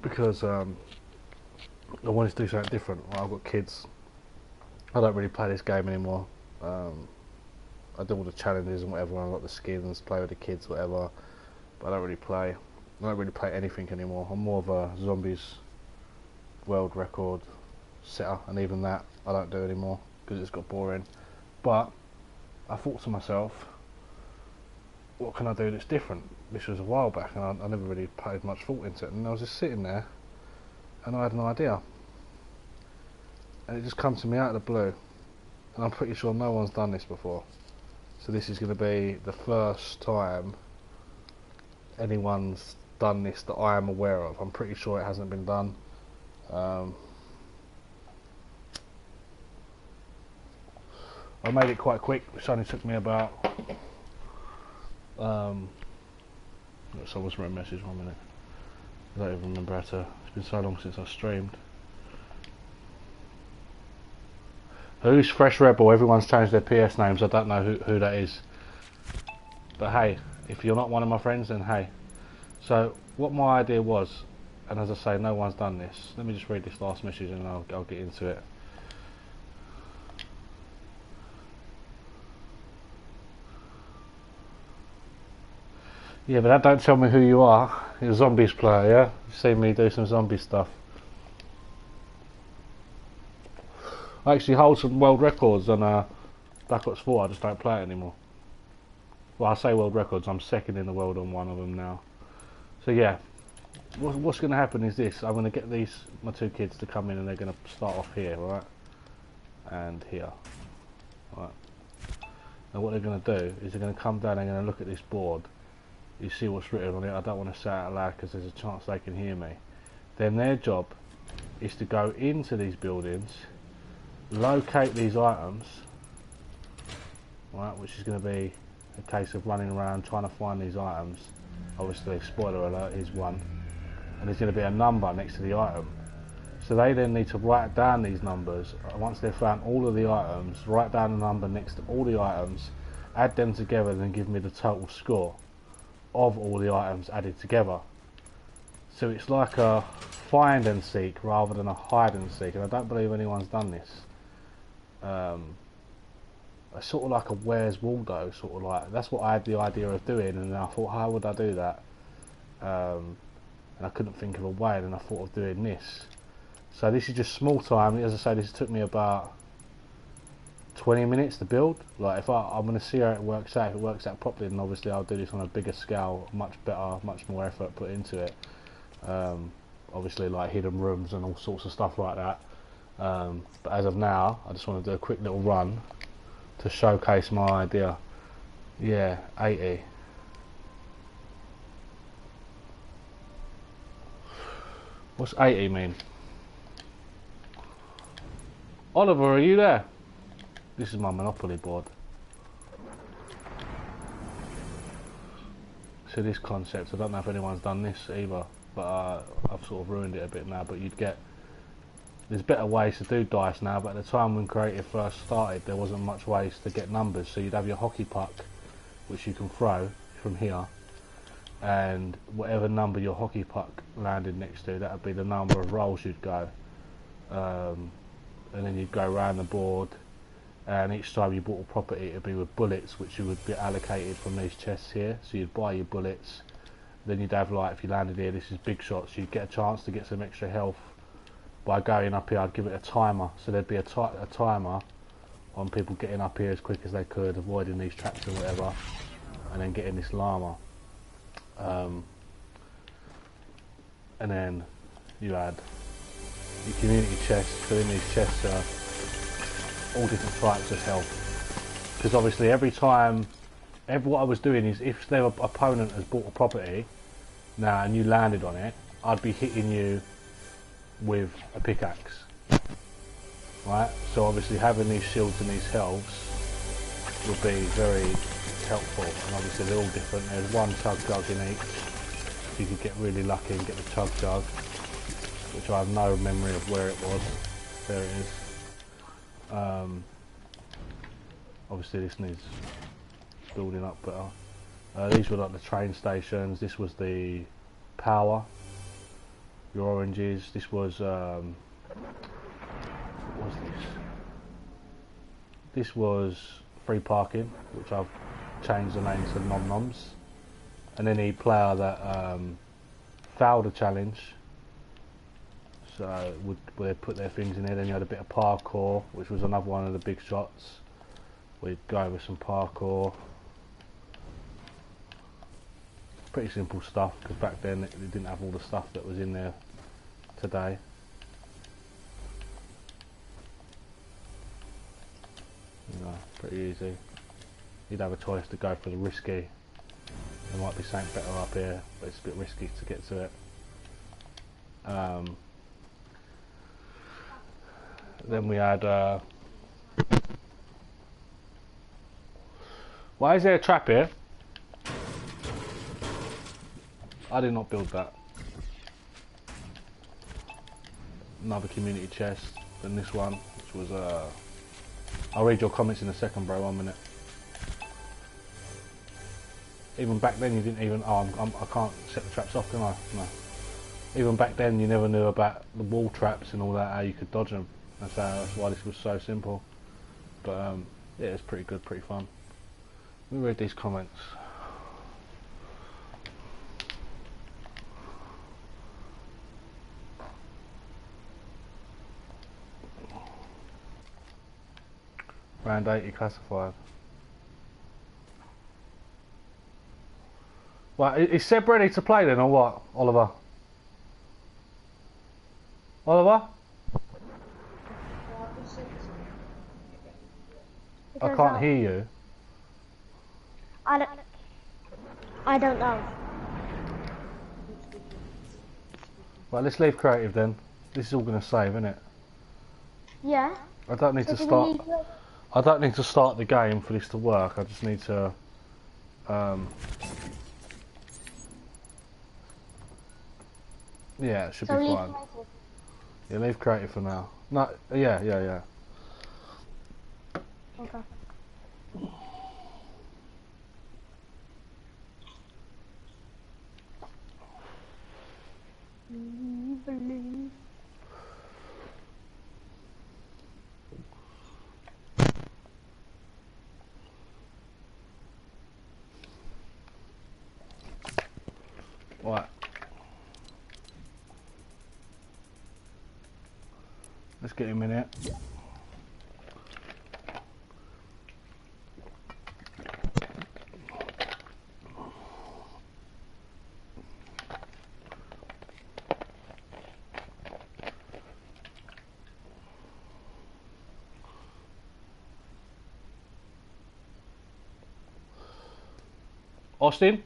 because I wanted to do something different. I've got kids. I don't really play this game anymore. I do all the challenges and whatever. I got the skins, play with the kids, whatever. But I don't really play. I don't really play anything anymore. I'm more of a zombies world record setter, and even that I don't do anymore because it's got boring. But I thought to myself, what can I do that's different? This was a while back, and I never really paid much thought into it. And I was just sitting there, and I had an idea, and it just come to me out of the blue. And I'm pretty sure no one's done this before. So this is going to be the first time anyone's done this that I am aware of. I'm pretty sure it hasn't been done. I made it quite quick, which only took me about someone's written a message, 1 minute. I don't even remember how to. It's been so long since I streamed. Who's Fresh Rebel? Everyone's changed their PS names. I don't know who that is. But hey, if you're not one of my friends, then hey. So what my idea was, and as I say, no one's done this. Let me just read this last message and I'll get into it. Yeah, but that don't tell me who you are. You're a zombies player, yeah? You've seen me do some zombie stuff. I actually hold some world records on Black Ops 4, I just don't play it anymore. Well, I say world records, I'm second in the world on one of them now. So yeah, what's going to happen is this. I'm going to get my two kids to come in, and they're going to start off here, right? And here. Right. Now what they're going to do is they're going to come down, they're going to look at this board. You see what's written on it. I don't want to say it out loud because there's a chance they can hear me. Then their job is to go into these buildings, locate these items, right, which is going to be a case of running around trying to find these items. Obviously, spoiler alert, is one, and there's going to be a number next to the item. So they then need to write down these numbers. Once they've found all of the items, write down the number next to all the items, add them together, and then give me the total score of all the items added together. So it's like a find and seek rather than a hide and seek, and I don't believe anyone's done this. It's sort of like a Where's Waldo, sort of like, that's what I had the idea of doing, and I thought, how would I do that? And I couldn't think of a way, and then I thought of doing this. So this is just small time. As I say, this took me about 20 minutes to build. Like, if I'm going to see how it works out. If it works out properly, then obviously I'll do this on a bigger scale, much better, much more effort put into it. Obviously, like hidden rooms and all sorts of stuff like that. But as of now, I just want to do a quick little run to showcase my idea. Yeah, 80. What's 80 mean? Oliver, are you there? This is my Monopoly board. So this concept, I don't know if anyone's done this either, but I've sort of ruined it a bit now. But there's better ways to do dice now, but at the time when Creative first started, there wasn't much ways to get numbers. So you'd have your hockey puck, which you can throw from here, and whatever number your hockey puck landed next to, that would be the number of rolls you'd go. And then you'd go around the board, and each time you bought a property, it'd be with bullets, which you would be allocated from these chests here. So you'd buy your bullets, then you'd have, like, if you landed here, this is big shots, you'd get a chance to get some extra health by going up here. I'd give it a timer, so there'd be a timer on people getting up here as quick as they could, avoiding these traps and whatever, and then getting this llama. And then you had your community chests. So in these chests are all different types of health, because obviously what I was doing is, if their opponent has bought a property now and you landed on it, I'd be hitting you with a pickaxe, right? So obviously having these shields and these healths would be very helpful, and obviously they're all different. There's one chug jug in each, so you could get really lucky and get the chug jug, which I have no memory of where it was. There it is. Obviously this needs building up better. These were like the train stations. This was the power. your oranges. This was what was this? This was free parking, which I've changed the name to nom noms. And any player that failed a challenge, so would put their things in there. Then you had a bit of parkour, which was another one of the big shots. We'd go over some parkour. Pretty simple stuff, because back then it didn't have all the stuff that was in there today. You know, pretty easy. You'd have a choice to go for the risky. There might be something better up here, but it's a bit risky to get to it. Then we had why is there a trap here? I did not build that. Another community chest, then this one, which was I'll read your comments in a second, bro, 1 minute. Even back then you didn't even, I can't set the traps off, can I? No. Even back then you never knew about the wall traps and all that, how you could dodge them. That's why this was so simple. But yeah, it's pretty good, pretty fun. Let me read these comments. Round 80 classified. Well, is Seb ready to play then, or what, Oliver? Oliver? I can't hear you. I don't know. Right, let's leave creative then. This is all going to save, isn't it? Yeah. I don't need to start. I don't need to start the game for this to work. I just need to. Yeah, it should be fine. Yeah, leave creative for now. No, yeah. Okay. Right. Let's get him in here. Austin?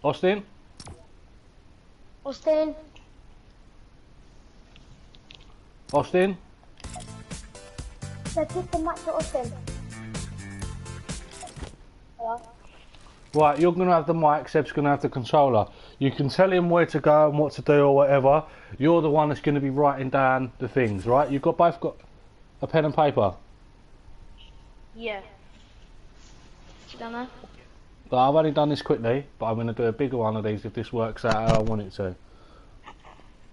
Austin? Austin? Austin? So keep the mic to Austin. Hello? Right, you're going to have the mic, Seb's going to have the controller. You can tell him where to go and what to do or whatever. You're the one that's going to be writing down the things, right? You've both got a pen and paper? Yeah. You done that? I've only done this quickly, but I'm going to do a bigger one of these if this works out how I want it to.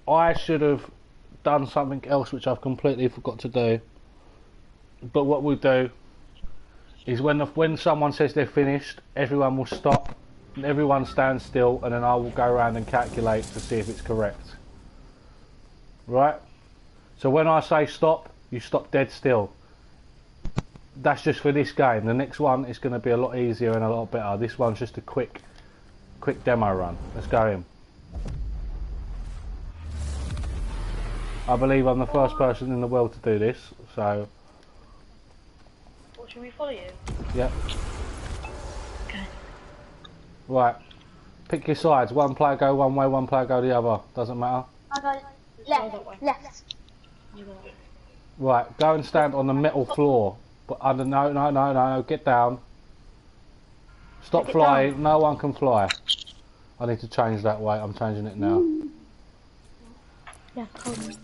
I should have done something else which I've completely forgot to do. But what we'll do is when someone says they're finished, everyone will stop, and everyone stands still, and then I will go around and calculate to see if it's correct. Right? So when I say stop, you stop dead still. That's just for this game. The next one is going to be a lot easier and a lot better. This one's just a quick demo run. Let's go in. I believe I'm the first person in the world to do this, so... Well, should we follow you? Yep. Okay. Right. Pick your sides. One player go one way, one player go the other. Doesn't matter. I go left. You go. Right, go and stand on the metal floor. But under no, get down. Stop flying, down. No one can fly. I need to change that way, I'm changing it now. Yeah, hold on.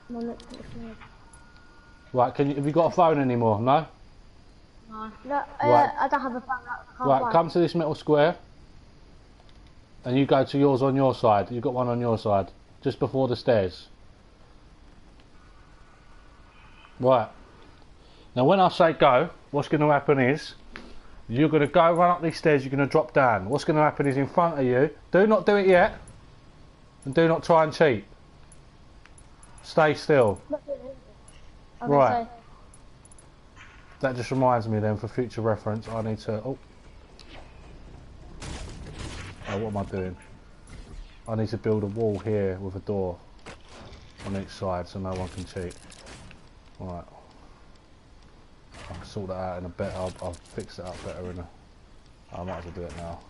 Come on, let's put the flag. Right, have you got a phone anymore? No? No. No, Right. I don't have a phone. Right, come to this metal square. And you go to yours on your side. You've got one on your side. Just before the stairs. Right. Now when I say go, what's going to happen is you're going to go run up these stairs, you're going to drop down. What's going to happen is in front of you, do not do it yet, and do not try and cheat. Stay still. Right. That just reminds me then, for future reference, I need to... Oh, what am I doing? I need to build a wall here with a door on each side so no one can cheat. Right. I'll sort that out in a bit. I'll fix it up better in a... I might as well do it now.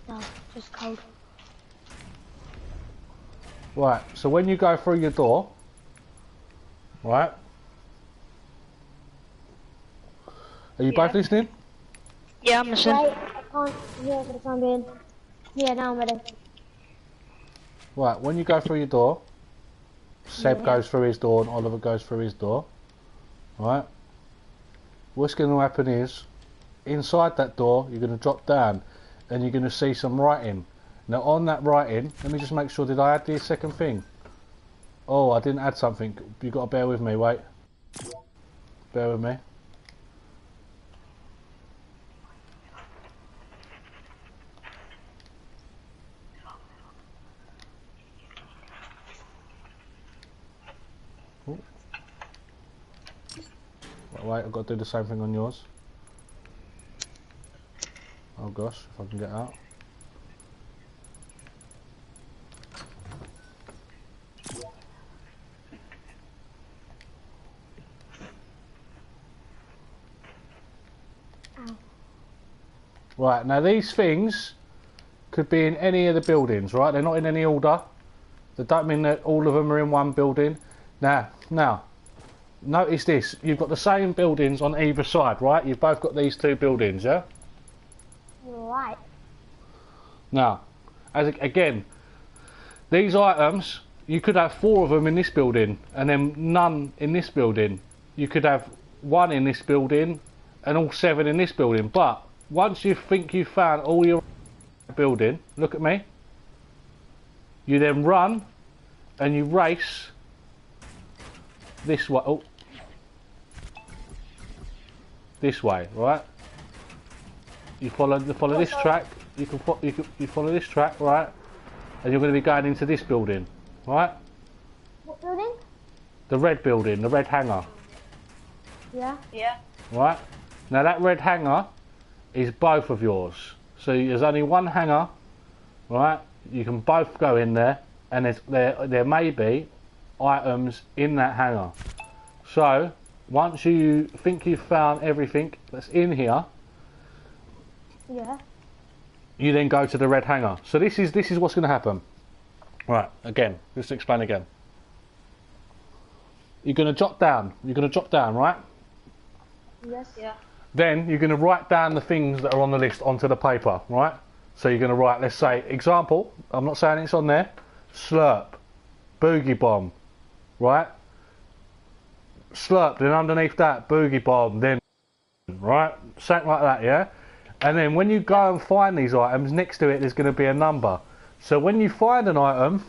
No, just cold. Right, so when you go through your door, right? Are you both listening? Yeah, I'm listening. Wait, I can't hear for the time being. Yeah, now I'm ready. Right, when you go through your door, Seb goes through his door and Oliver goes through his door. Right? What's going to happen is, inside that door, you're going to drop down and you're going to see some writing. Now on that writing, let me just make sure, did I add the second thing? Oh, I didn't add something. You've got to bear with me, wait. Bear with me. Oh. Wait, I've got to do the same thing on yours. Oh gosh, if I can get out. Right, now these things could be in any of the buildings, right? They're not in any order. That don't mean that all of them are in one building. Now, notice this. You've got the same buildings on either side, right? You've both got these two buildings, yeah? Right. Now, again, these items, you could have 4 of them in this building and then none in this building. You could have 1 in this building and all 7 in this building. But once you think you've found all your building, look at me, you then run and you race this way. Oh, this way, right? You follow this track. You follow this track, right? And you're going to be going into this building, right? What building? The red building, the red hangar. Yeah. Yeah. Right? Now that red hangar is both of yours. So there's only one hangar, right? You can both go in there, and there may be items in that hangar. So once you think you've found everything that's in here, Yeah. you then go to the red hangar. So this is what's going to happen. Right, again, just to explain again. You're going to jot down. You're going to jot down, right? Yes. Yeah. Then you're going to write down the things that are on the list onto the paper, right? So you're going to write, let's say, example, I'm not saying it's on there, slurp, boogie bomb, right? Slurp, then underneath that, boogie bomb, then, right? Something like that, yeah? And then when you go and find these items, next to it there's going to be a number. So when you find an item,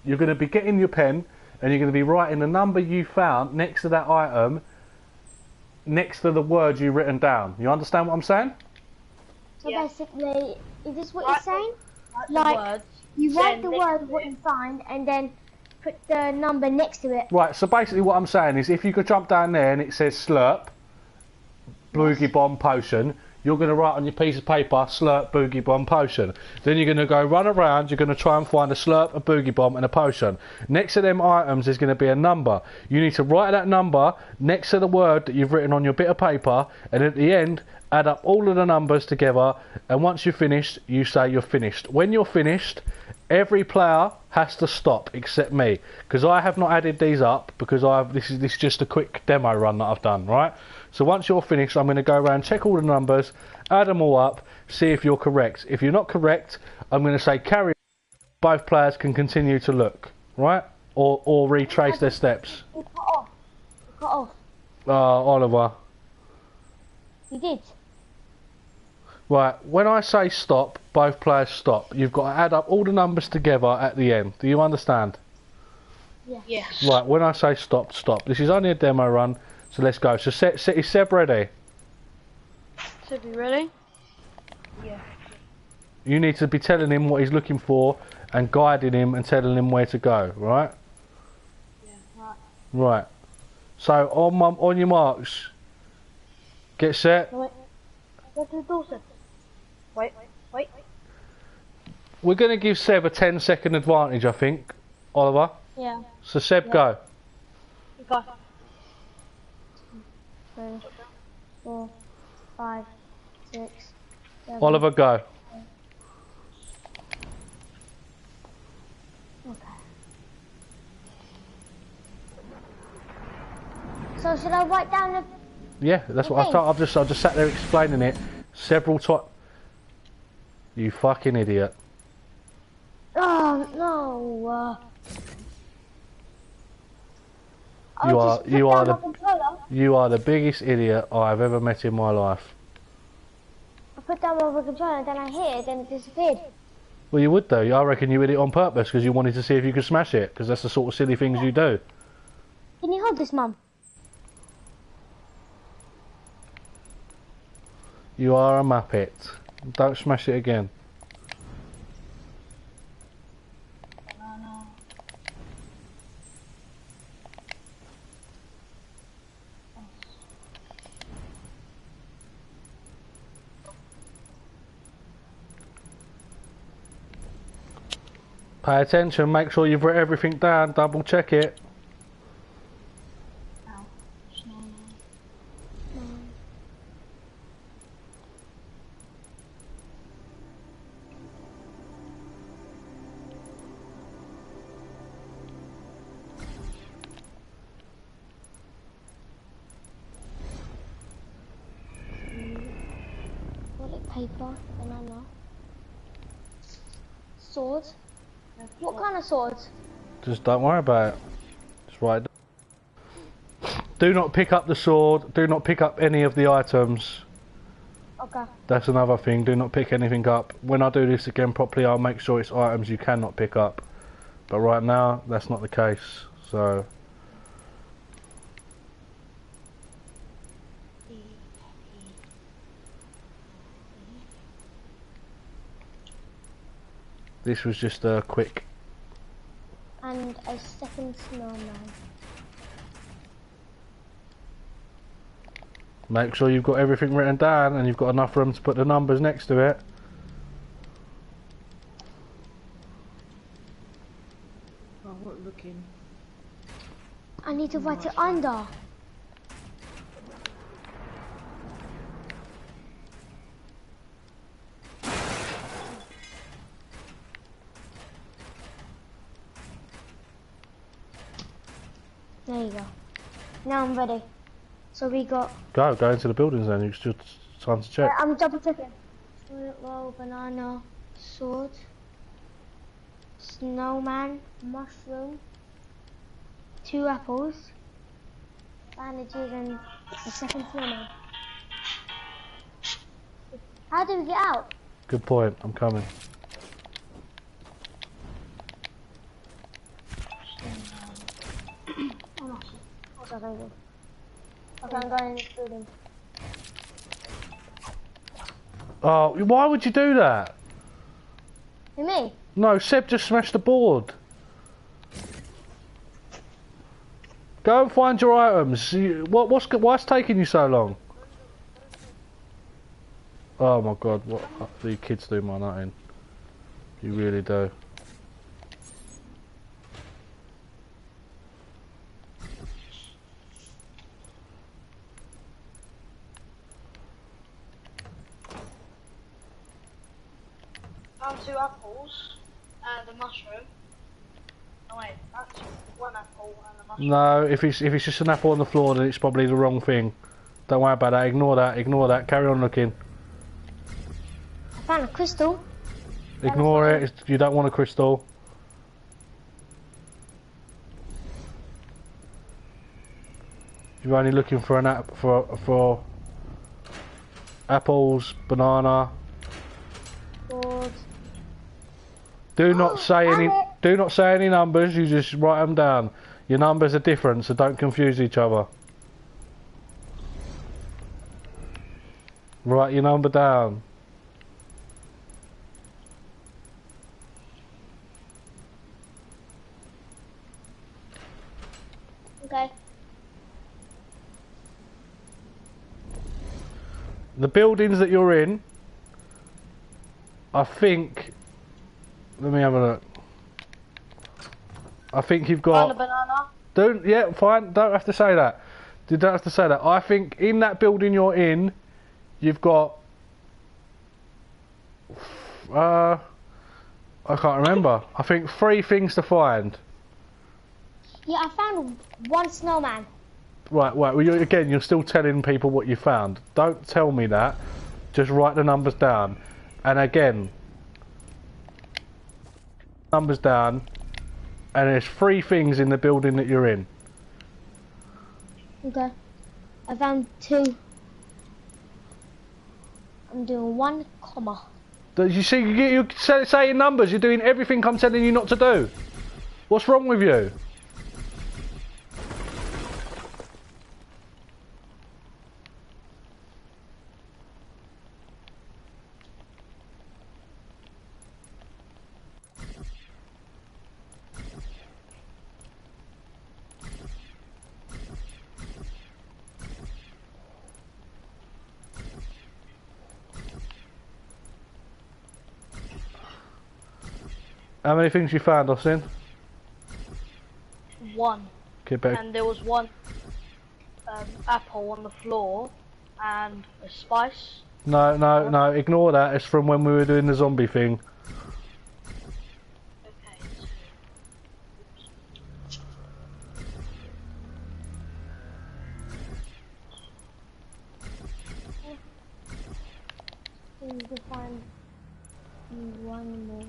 you're going to be getting your pen and you're going to be writing the number you found next to that item, next to the word you've written down. You understand what I'm saying? So Yeah. basically, is this what Write you're saying? the Like, words, you write then the next word to of what it. you find and then put the number next to it. Right, so basically what I'm saying is if you could jump down there and it says slurp, boogie bomb potion, you're going to write on your piece of paper, slurp, boogie bomb, potion. Then you're going to go run around, you're going to try and find a slurp, a boogie bomb and a potion. Next to them items is going to be a number. You need to write that number next to the word that you've written on your bit of paper, and at the end, add up all of the numbers together, and once you're finished, you say you're finished. When you're finished, every player has to stop except me, because I have not added these up, because this is just a quick demo run that I've done, right? So once you're finished, I'm going to go around, check all the numbers, add them all up, see if you're correct. If you're not correct, I'm going to say carry on. Both players can continue to look, right? or retrace their steps. We cut off. We cut off. Oliver. You did. Right, when I say stop, both players stop. You've got to add up all the numbers together at the end. Do you understand? Yeah. Yes. Right, when I say stop, stop. This is only a demo run, so let's go. So is Seb ready? Should be ready? Yeah. You need to be telling him what he's looking for and guiding him and telling him where to go, right? Yeah, right. Right. So on your marks, get set. Wait. Go to the door, Seb. Wait. We're going to give Seb a 10-second advantage, I think, Oliver. Yeah. So Seb, go. Go. 3, 4, 5, 6, 7. Oliver, go. Okay. So should I write down the... Yeah, that's what I've just sat there explaining it several times. You fucking idiot. Oh, no. You are the biggest idiot I've ever met in my life. I put down my controller and then I hit it, then it disappeared. Well, you would though. I reckon you did it on purpose because you wanted to see if you could smash it, because that's the sort of silly things you do. Can you hold this, Mum? You are a muppet. Don't smash it again. Pay attention, make sure you've written everything down, double check it. Toilet paper, banana. Sword. What kind of sword? Just don't worry about it. Just write it down. Do not pick up the sword, do not pick up any of the items. Okay. That's another thing, do not pick anything up. When I do this again properly, I'll make sure it's items you cannot pick up. But right now, that's not the case, so... This was just a quick... And a second snowman. Make sure you've got everything written down and you've got enough room to put the numbers next to it. Oh, what looking? I need to write it under. There you go. Now I'm ready. So we got... Go into the buildings then, it's just time to check. I'm double checking. Toilet roll, banana, sword, snowman, mushroom, 2 apples, bandages and a second snowman. How do we get out? Good point, I'm coming. Okay, I'm going in this building. Oh, why would you do that? Who, me? No, Seb just smashed the board. Go and find your items. Why's taking you so long? Oh my god, what the kids do my nutting. You really do. Found 2 apples and a mushroom. Oh wait, that's 1 apple and a mushroom. No, if it's just an apple on the floor, then it's probably the wrong thing. Don't worry about that. Ignore that. Carry on looking. I found a crystal. Ignore it. You don't want a crystal. You're only looking for an app for apples, banana. Sword. Do not say Found any. it. Do not say any numbers. You just write them down. Your numbers are different, so don't confuse each other. Write your number down. Okay. The buildings that you're in, I think. Let me have a look. I think you've Found a got. banana. Don't. Yeah, fine. Don't have to say that. You don't have to say that. I think in that building you're in, you've got. I can't remember. I think 3 things to find. Yeah, I found one snowman. Right. Well, you're still telling people what you found. Don't tell me that. Just write the numbers down. And again, numbers down. And there's 3 things in the building that you're in. Okay. I found 2. I'm doing 1 comma. You see, you're saying numbers. You're doing everything I'm telling you not to do. What's wrong with you? How many things you found, Austin? 1. Okay, better. And there was 1 apple on the floor and a spice. No, ignore that. It's from when we were doing the zombie thing. Okay. I need to find 1 more.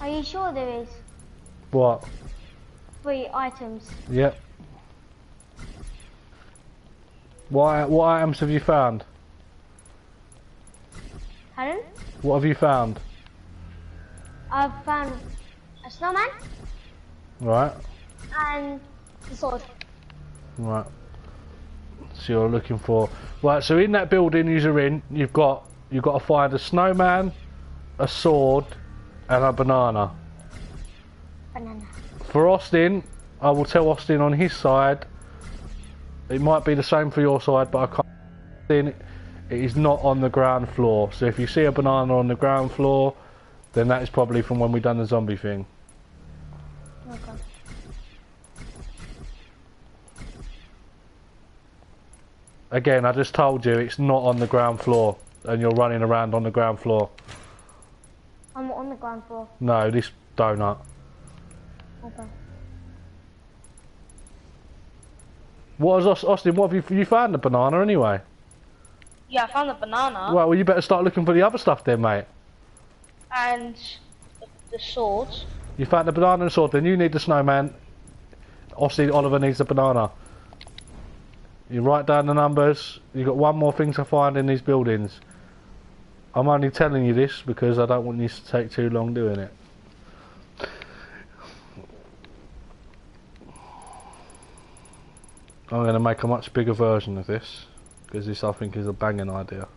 Are you sure there is What? 3 items? Yep. What items have you found? Pardon? What have you found? I've found a snowman Right. and the sword. Right. So you're looking for. Right. So in that building you're in, you've got to find a snowman, a sword, and a banana. Banana. For Austin, I will tell Austin on his side. It might be the same for your side, but I can't. Austin, it is not on the ground floor. So if you see a banana on the ground floor, then that is probably from when we done the zombie thing. Okay. Again, I just told you it's not on the ground floor, and you're running around on the ground floor. I'm on the ground floor. No, this donut. Okay. What is Austin? What have you found the banana anyway? Yeah, I found the banana Right, well you better start looking for the other stuff then, mate. and the sword. You found the banana and sword, then you need the snowman. Austin, Oliver needs the banana. You write down the numbers. You've got 1 more thing to find in these buildings. I'm only telling you this because I don't want you to take too long doing it. I'm going to make a much bigger version of this because this I think is a banging idea.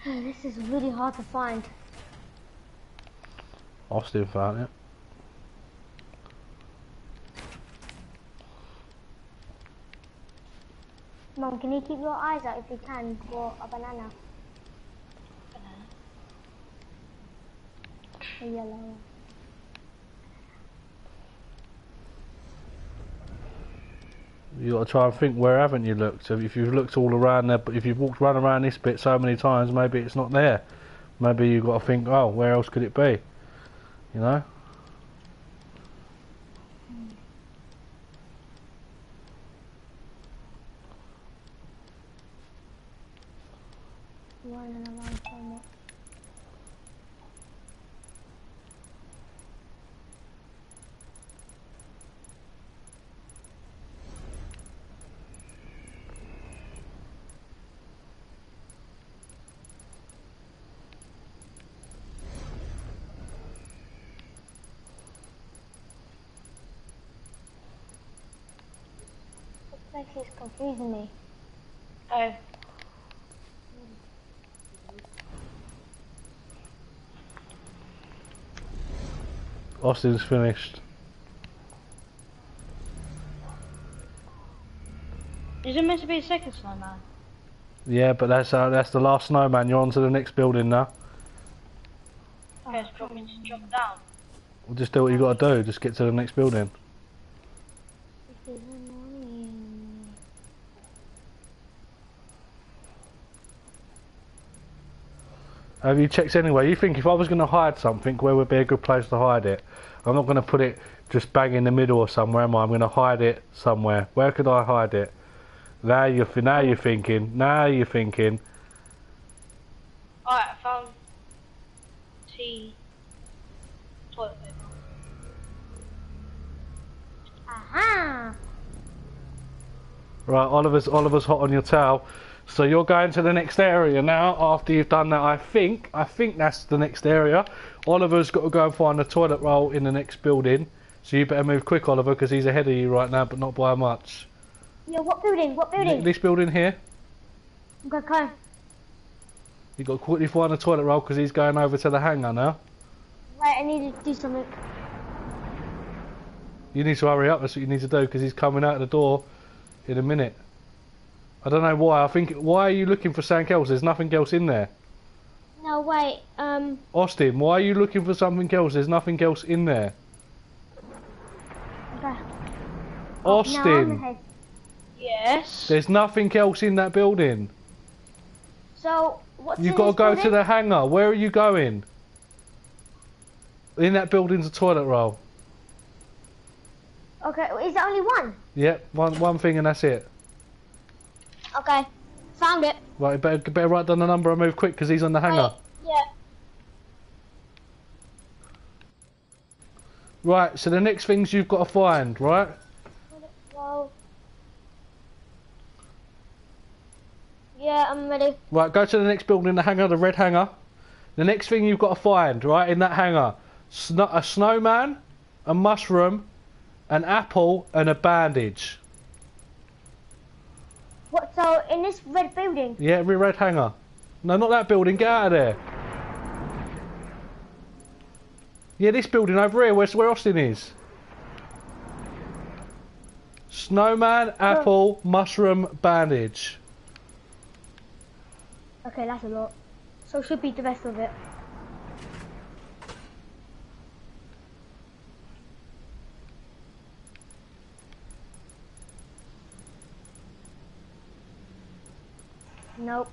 This is really hard to find. Austin found it. can you keep your eyes out if you can for a banana? A yellow one. You got to try and think, where haven't you looked? So if you've looked all around there, but if you've walked run around this bit so many times, maybe it's not there. Maybe you've got to think, oh, where else could it be? You know? Running around so much. This place is confusing me. Oh. Austin's finished. Is it meant to be a second snowman? Yeah, but that's the last snowman. You're on to the next building now. Okay, so do you want me to jump down? We'll just do what you got to do. Just get to the next building. This is annoying. Have you checked anyway? You think if I was going to hide something, where would be a good place to hide it? I'm not going to put it just bang in the middle or somewhere, am I? I'm going to hide it somewhere. Where could I hide it? Now you're thinking. Now you're thinking. Alright, I found toilet paper. Aha! Right, Oliver's hot on your tail. So you're going to the next area now. After you've done that, I think that's the next area. Oliver's got to go and find the toilet roll in the next building. So you better move quick, Oliver, because he's ahead of you right now, but not by much. Yeah, what building? What building? This building here. Okay, come. You got to quickly find the toilet roll because he's going over to the hangar now. Wait, I need to do something. You need to hurry up. That's what you need to do because he's coming out the door in a minute. I don't know why. Why are you looking for something else? There's nothing else in there. No, wait, Austin, why are you looking for something else? There's nothing else in there. okay. Austin, No, Yes. there's nothing else in that building. so, what's You've in got to this go building? to the hangar. Where are you going? In that building's a toilet roll. Okay, is there only one? Yep, one thing and that's it. Okay, found it. Right, better write down the number and move quick because he's on the hangar. Yeah. Right, so the next things you've got to find, right? Well, yeah, I'm ready. Right, go to the next building, the hangar, the red hangar. The next thing you've got to find, right, in that hangar, a snowman, a mushroom, an apple, and a bandage. What, so, in this red building? Yeah, every red hangar. No, not that building, get out of there. Yeah, this building over here, where Austin is. Snowman, apple, mushroom, bandage. Okay, that's a lot. So, should be the rest of it. Nope.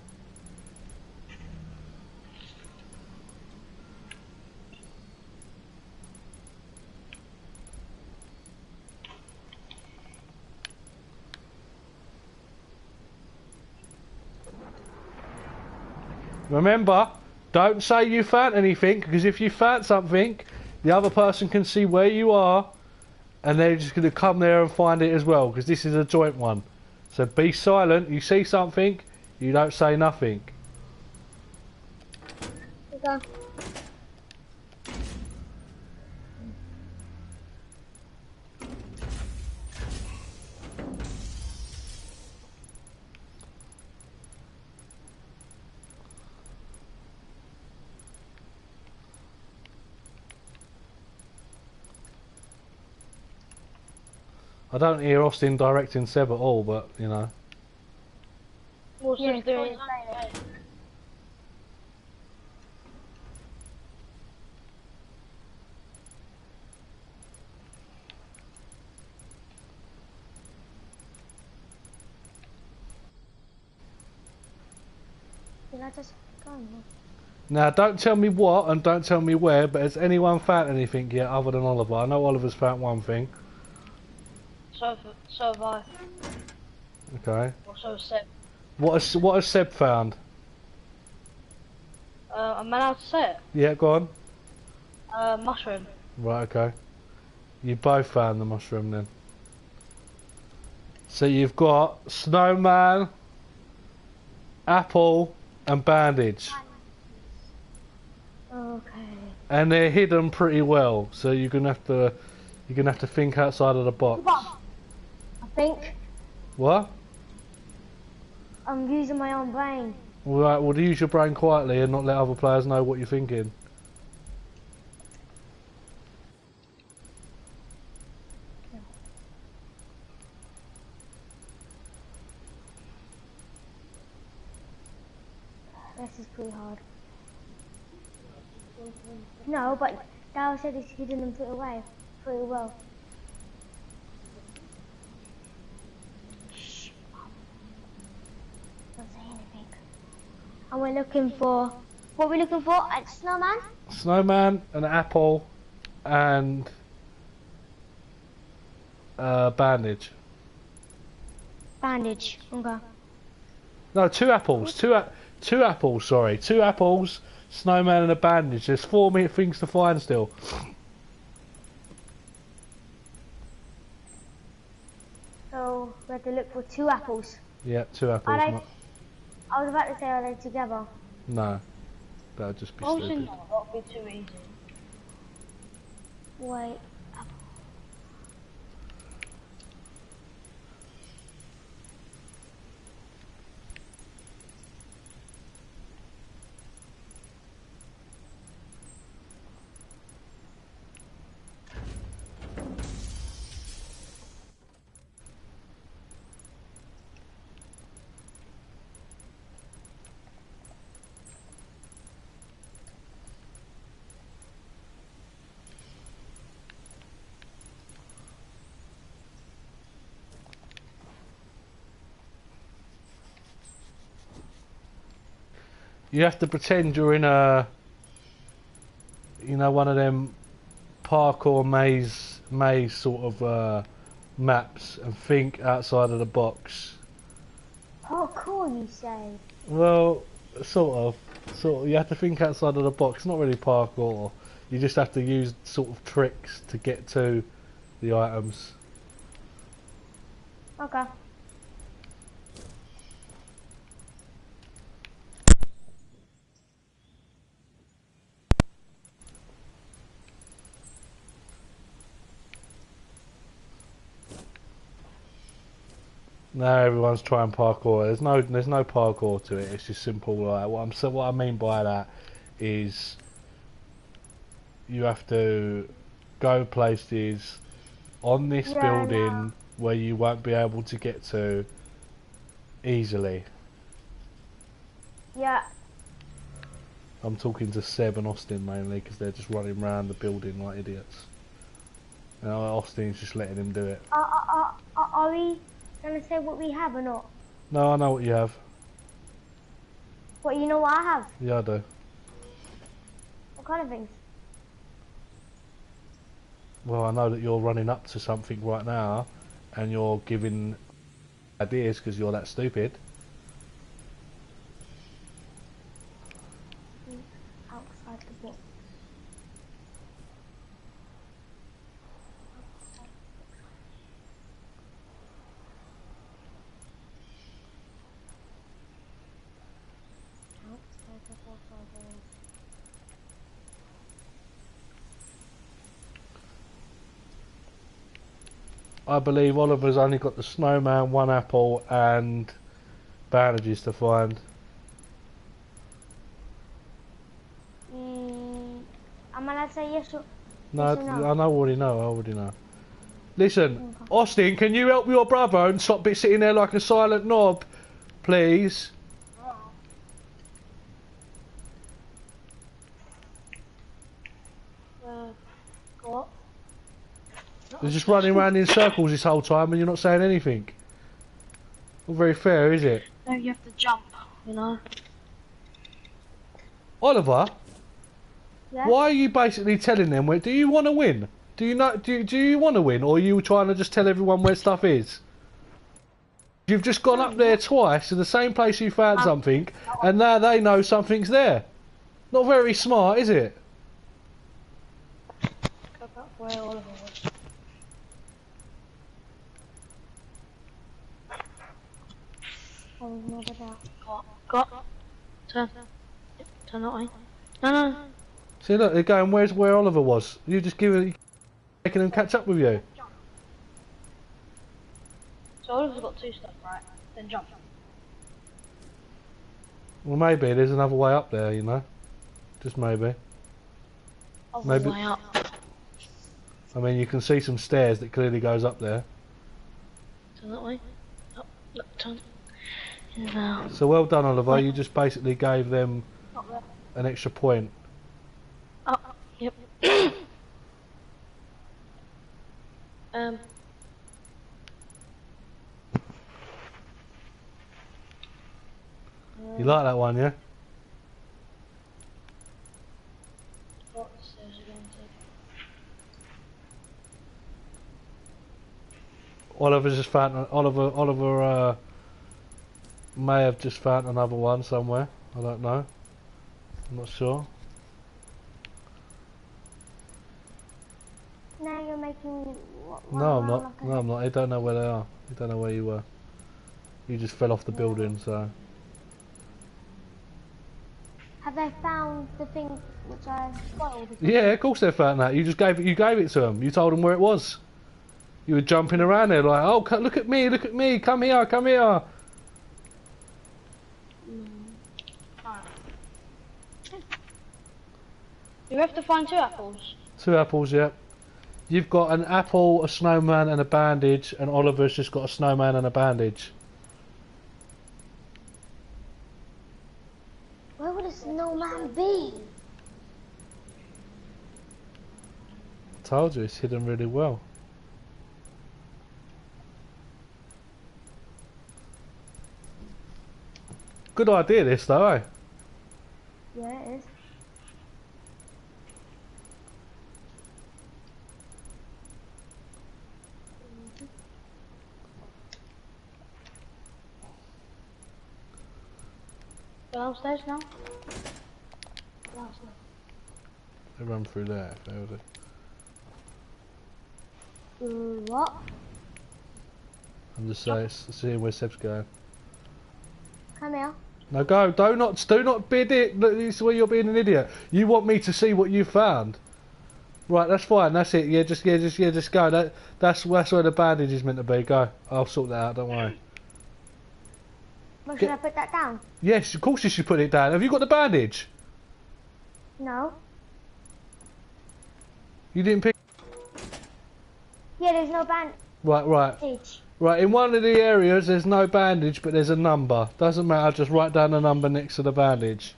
Remember, don't say you found anything, because if you found something, the other person can see where you are, and they're just going to come there and find it as well, because this is a joint one. So be silent, you see something, you don't say nothing. Okay. I don't hear Austin directing Seb at all, but, you know. Austin's Yeah, doing Austin's his playing it. game. Did I just go on? Now, don't tell me what and don't tell me where, but has anyone found anything yet other than Oliver? I know Oliver's found one thing. So have I. Okay. Or so Seb. What has Seb found? Am I allowed to say it? Yeah, go on. Mushroom. Right, okay. You both found the mushroom then. So you've got snowman, apple, and bandage. Okay. And they're hidden pretty well, so you're gonna have to think outside of the box. I think What? I'm using my own brain. Right, well use your brain quietly and not let other players know what you're thinking. This is pretty hard. No, but Dal said he's hidden them pretty away, pretty well. Shh. Don't say anything. And we're looking for, what are we looking for? A snowman? Snowman, an apple, and bandage. Bandage. Okay. No, two apples. Two apples. Sorry, 2 apples, snowman, and a bandage. There's 4 things to find still. So we have to look for 2 apples. Yeah, 2 apples. Are they, I was about to say, are they together? No, that would just be Oh, stupid. no, that'll be too easy. Wait. You have to pretend you're in a, one of them parkour maze sort of maps, and think outside of the box. Oh, cool, you say. Well, sort of. You have to think outside of the box. It's not really parkour. You just have to use sort of tricks to get to the items. Okay. Now everyone's trying parkour. There's no parkour to it. It's just simple. Like what I mean by that is you have to go places on this building where you won't be able to get to easily. Yeah. I'm talking to Seb and Austin mainly because they're just running around the building like idiots. And Austin's just letting him do it. Are we gonna say what we have or not? No, I know what you have. What, you know what I have? Yeah, I do. What kind of things? Well, I know that you're running up to something right now and you're giving ideas because you're that stupid. Outside the box. Outside the box. I believe Oliver's only got the snowman, 1 apple, and bandages to find. I'm gonna say yes or No, yes or no? I already know. Listen, Austin, can you help your brother and stop sitting there like a silent knob, please? What? They're just running around in circles this whole time and you're not saying anything. Not very fair, is it? No, you have to jump, you know? Oliver, Yeah? why are you basically telling them where? Do you want to win? Do you know? Do you want to win, or are you trying to just tell everyone where stuff is? You've just gone up there twice to the same place you found something, and now they know something's there. Not very smart, is it? Where Oliver was. I was never there. Got. Turn that way. No. See, look, they're going. Where's where Oliver was? You just making them catch up with you. So Oliver's got 2 stuff, right? Then jump. Well, maybe there's another way up there. You know, just maybe. Maybe. Way up. I mean, you can see some stairs that clearly goes up there. Turn that way. Up. Look, turn. No. So well done, Oliver. You just basically gave them an extra point. Yep. You like that one, yeah? What stairs are going to? Oliver's just found Oliver may have just found another one somewhere. I don't know. I'm not sure. Now you're making me No, I'm not. No, I'm not. I don't know where they are. I don't know where you were. You just fell off the building, so. Have they found the thing which I spoiled? Yeah, of course they found that. You just gave it to them. You told them where it was. You were jumping around there like, oh, look at me, come here, come here. You have to find 2 apples. 2 apples, yep. You've got an apple, a snowman, and a bandage, and Oliver's just got a snowman and a bandage. Where would a snowman be? I told you, it's hidden really well. Good idea this though, eh? Yeah, it is. Downstairs now? They run through there if they would. What? I'm just saying, seeing where Seb's going. Come here. No, go. Do not bid it. Look, this is where you're being an idiot. You want me to see what you found. Right, that's fine. That's it. Yeah, just go. That's where the bandage is meant to be. Go. I'll sort that out. Don't worry. Well, should I put that down? Yes, of course you should put it down. Have you got the bandage? No. You didn't pick. Yeah, there's no bandage. Right. In one of the areas, there's no bandage, but there's a number. Doesn't matter. Just write down the number next to the bandage.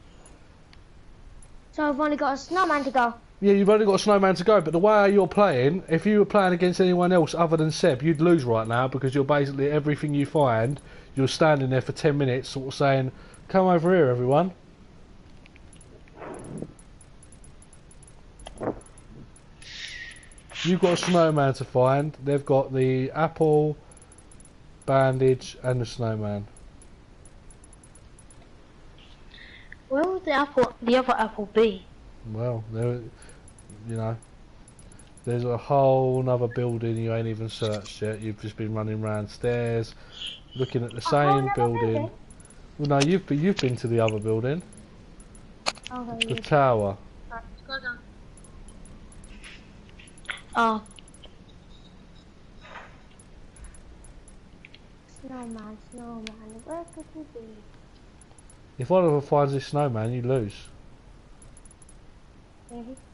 So I've only got a snowman to go. Yeah, you've only got a snowman to go, but the way you're playing, if you were playing against anyone else other than Seb, you'd lose right now because you're basically everything you find, you're standing there for 10 minutes sort of saying, come over here everyone. You've got a snowman to find, they've got the apple, bandage and the snowman. Where would the other apple be? Well, there, you know, there's a whole other building you ain't even searched yet. You've just been running around stairs, looking at the same building. Well, no, you've been to the other building, the tower. Right, let's go down. Oh. Snowman, where could he be? If Oliver finds this snowman, you lose.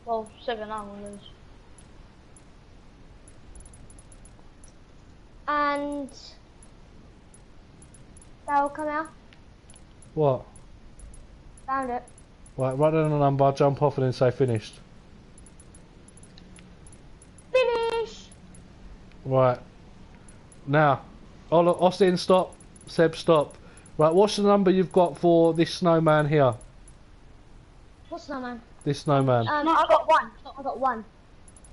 Well, 7 I will lose. And that will come out. What? Found it. Right, write down the number, jump off and then say finished. Right. Now, Austin, stop. Seb, stop. Right, what's the number you've got for this snowman here? What snowman? This snowman. No, I got one. I got one.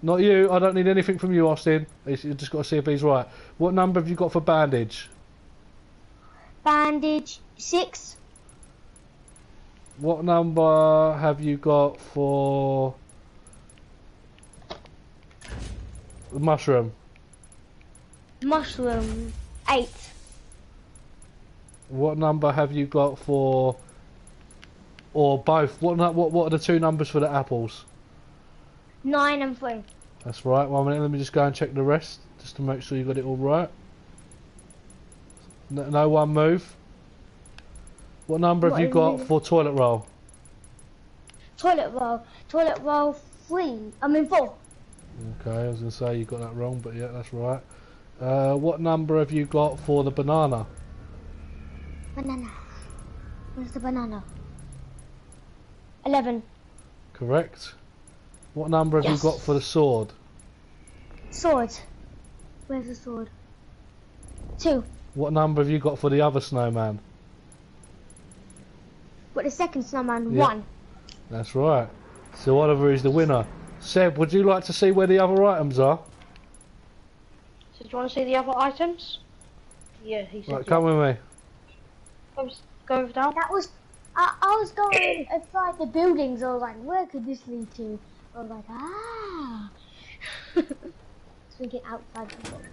Not you. I don't need anything from you, Austin. You just got to see if he's right. What number have you got for bandage? Bandage 6. What number have you got for the mushroom? Mushroom 8. What number have you got for, or both? What are the two numbers for the apples? 9 and 3. That's right. 1 minute. Let me just go and check the rest, just to make sure you got it all right. No one move. What number have you got for toilet roll? Toilet roll 3. I mean 4. Okay, I was going to say you got that wrong, but yeah, that's right. What number have you got for the banana? Banana. Where's the banana? 11. Correct. What number have you got for the sword? Sword. Where's the sword? 2. What number have you got for the other snowman? What, the second snowman? Yeah. 1. That's right. So Oliver is the winner. Seb, would you like to see where the other items are? So do you want to see the other items? Yeah, he said. Right, come with me. Go over down. That was... I was going inside the buildings. I was like, where could this lead to? I was like, ah. Thinking outside the box.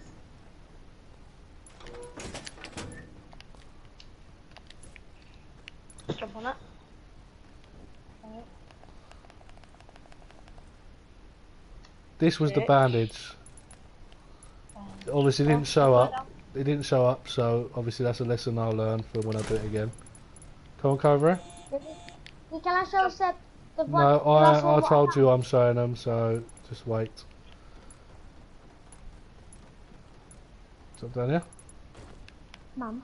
Let's jump on it. This was the bandage. Obviously, it didn't show up. It didn't show up, so obviously that's a lesson I'll learn for when I do it again. Come on, Cobra. Can I show Seb the one? No, the last one I what told you I'm showing them, so just wait. Stop down here. Mum.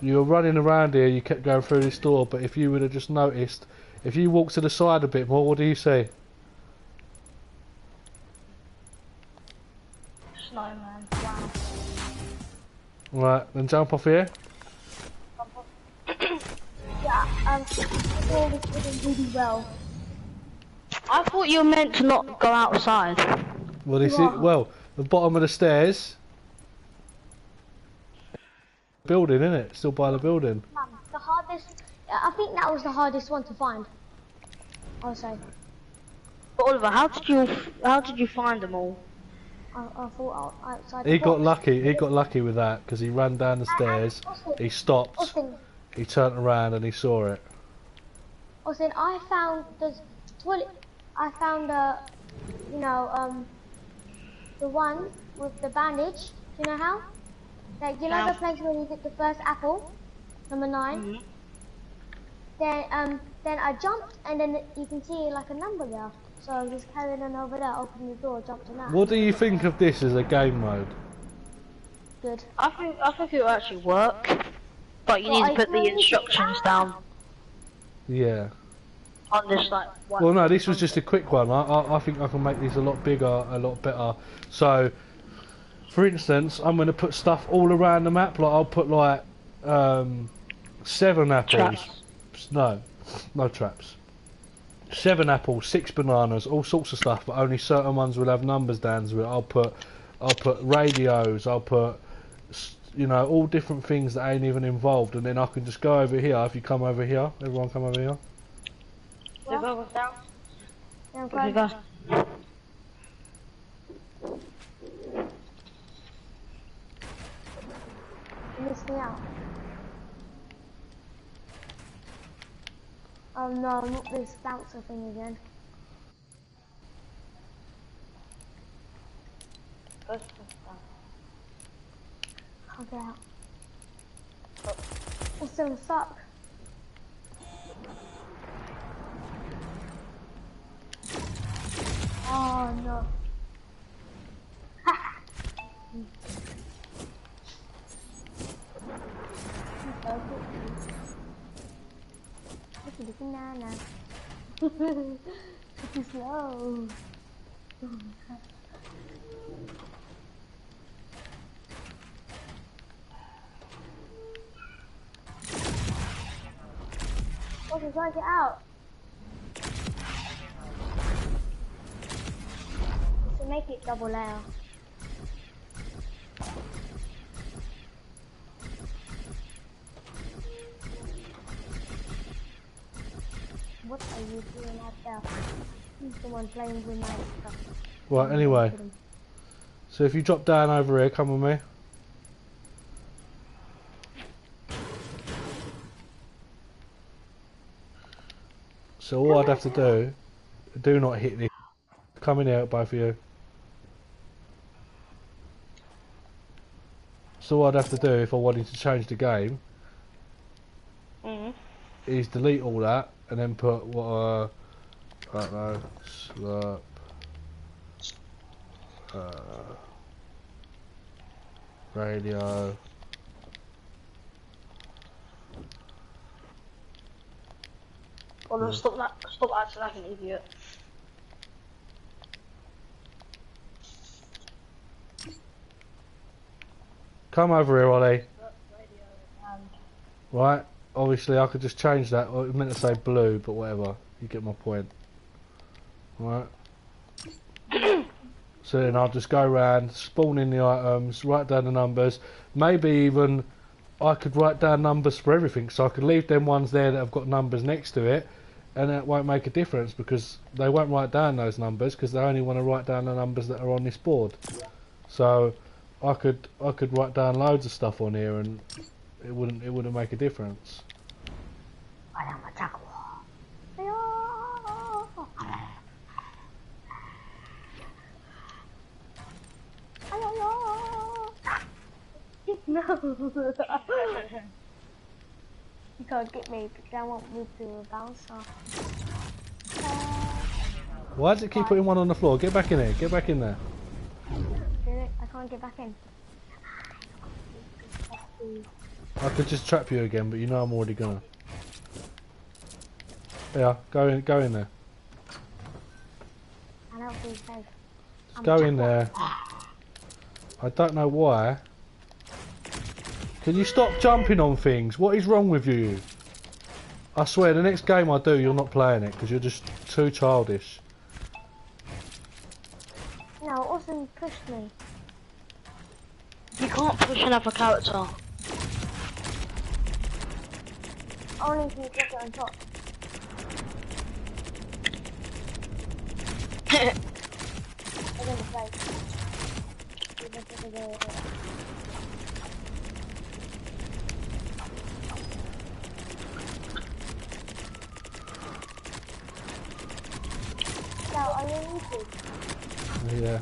You were running around here, you kept going through this door, but if you would have just noticed, if you walk to the side a bit more, what do you see? Snowman. Wow. Right, then jump off here. Yeah, I all this doing really well. I thought you were meant to not go outside. Well, this is, well, the bottom of the stairs. Building, isn't it? Still by the building. Mum, the hardest. I think that was the hardest one to find. I'll say. But Oliver, how did you find them all? I thought outside. He the got box. lucky. He got lucky with that because he ran down the stairs. He stopped. Austin, He turned around and he saw it. Austin, I found the toilet. I found the one with the bandage. Do you know how? Like, you know the place where you get the first apple, number 9. Mm-hmm. Then I jumped, and then you can see like a number there. So I was just carrying on over there, opened the door, jumped on that. What do you think of this as a game mode? Good. I think it will actually work, but you need to put the instructions down Yeah. on this like one. Well, no, this was just a quick one. I think I can make these a lot bigger, a lot better. So, for instance, I'm going to put stuff all around the map. Like I'll put like 7 apples. Traps. No traps. 7 apples, 6 bananas, all sorts of stuff, but only certain ones will have numbers down to it. I'll put radios. I'll put all different things that ain't even involved, and then I can just go over here. If you come over here, everyone come over here. So go down. Yeah, I'm Okay, glad. go. You missed me out. Oh no, not this bouncer thing again. Go. Can't get out. I'm still stuck. Oh no. Banana. Too slow. Austin, try and get out. To make it double layer. What are you doing out there? Someone playing with my stuff. Right, anyway. So if you drop down over here, come with me. So all I'd have to do not hit this. Coming out, both of you. So all I'd have to do if I wanted to change the game is delete all that and then put what I don't know, slurp, radio. Oh no, stop acting like an idiot. Come over here, Ollie. Right, obviously I could just change that. Well, it was meant to say blue, but whatever. You get my point. Right. So then I'll just go around, spawn in the items, write down the numbers. Maybe even I could write down numbers for everything, so I could leave them ones there that have got numbers next to it, and that won't make a difference because they won't write down those numbers because they only want to write down the numbers that are on this board. So I could write down loads of stuff on here and it wouldn't make a difference. No. You can't get me because I won't move to a bouncer. Why does it keep putting one on the floor? Get back in there. Get back in there. I can't get back in. I could just trap you again, but you know I'm already gonna. Yeah, go in there. I don't feel safe. Just go in there. I don't know why. Can you stop jumping on things? What is wrong with you? I swear, the next game I do, you're not playing it because you're just too childish. No, Austin pushed me. You can't push another character. Only if you get it on top. I'm gonna play. Now, are you on YouTube? Yeah.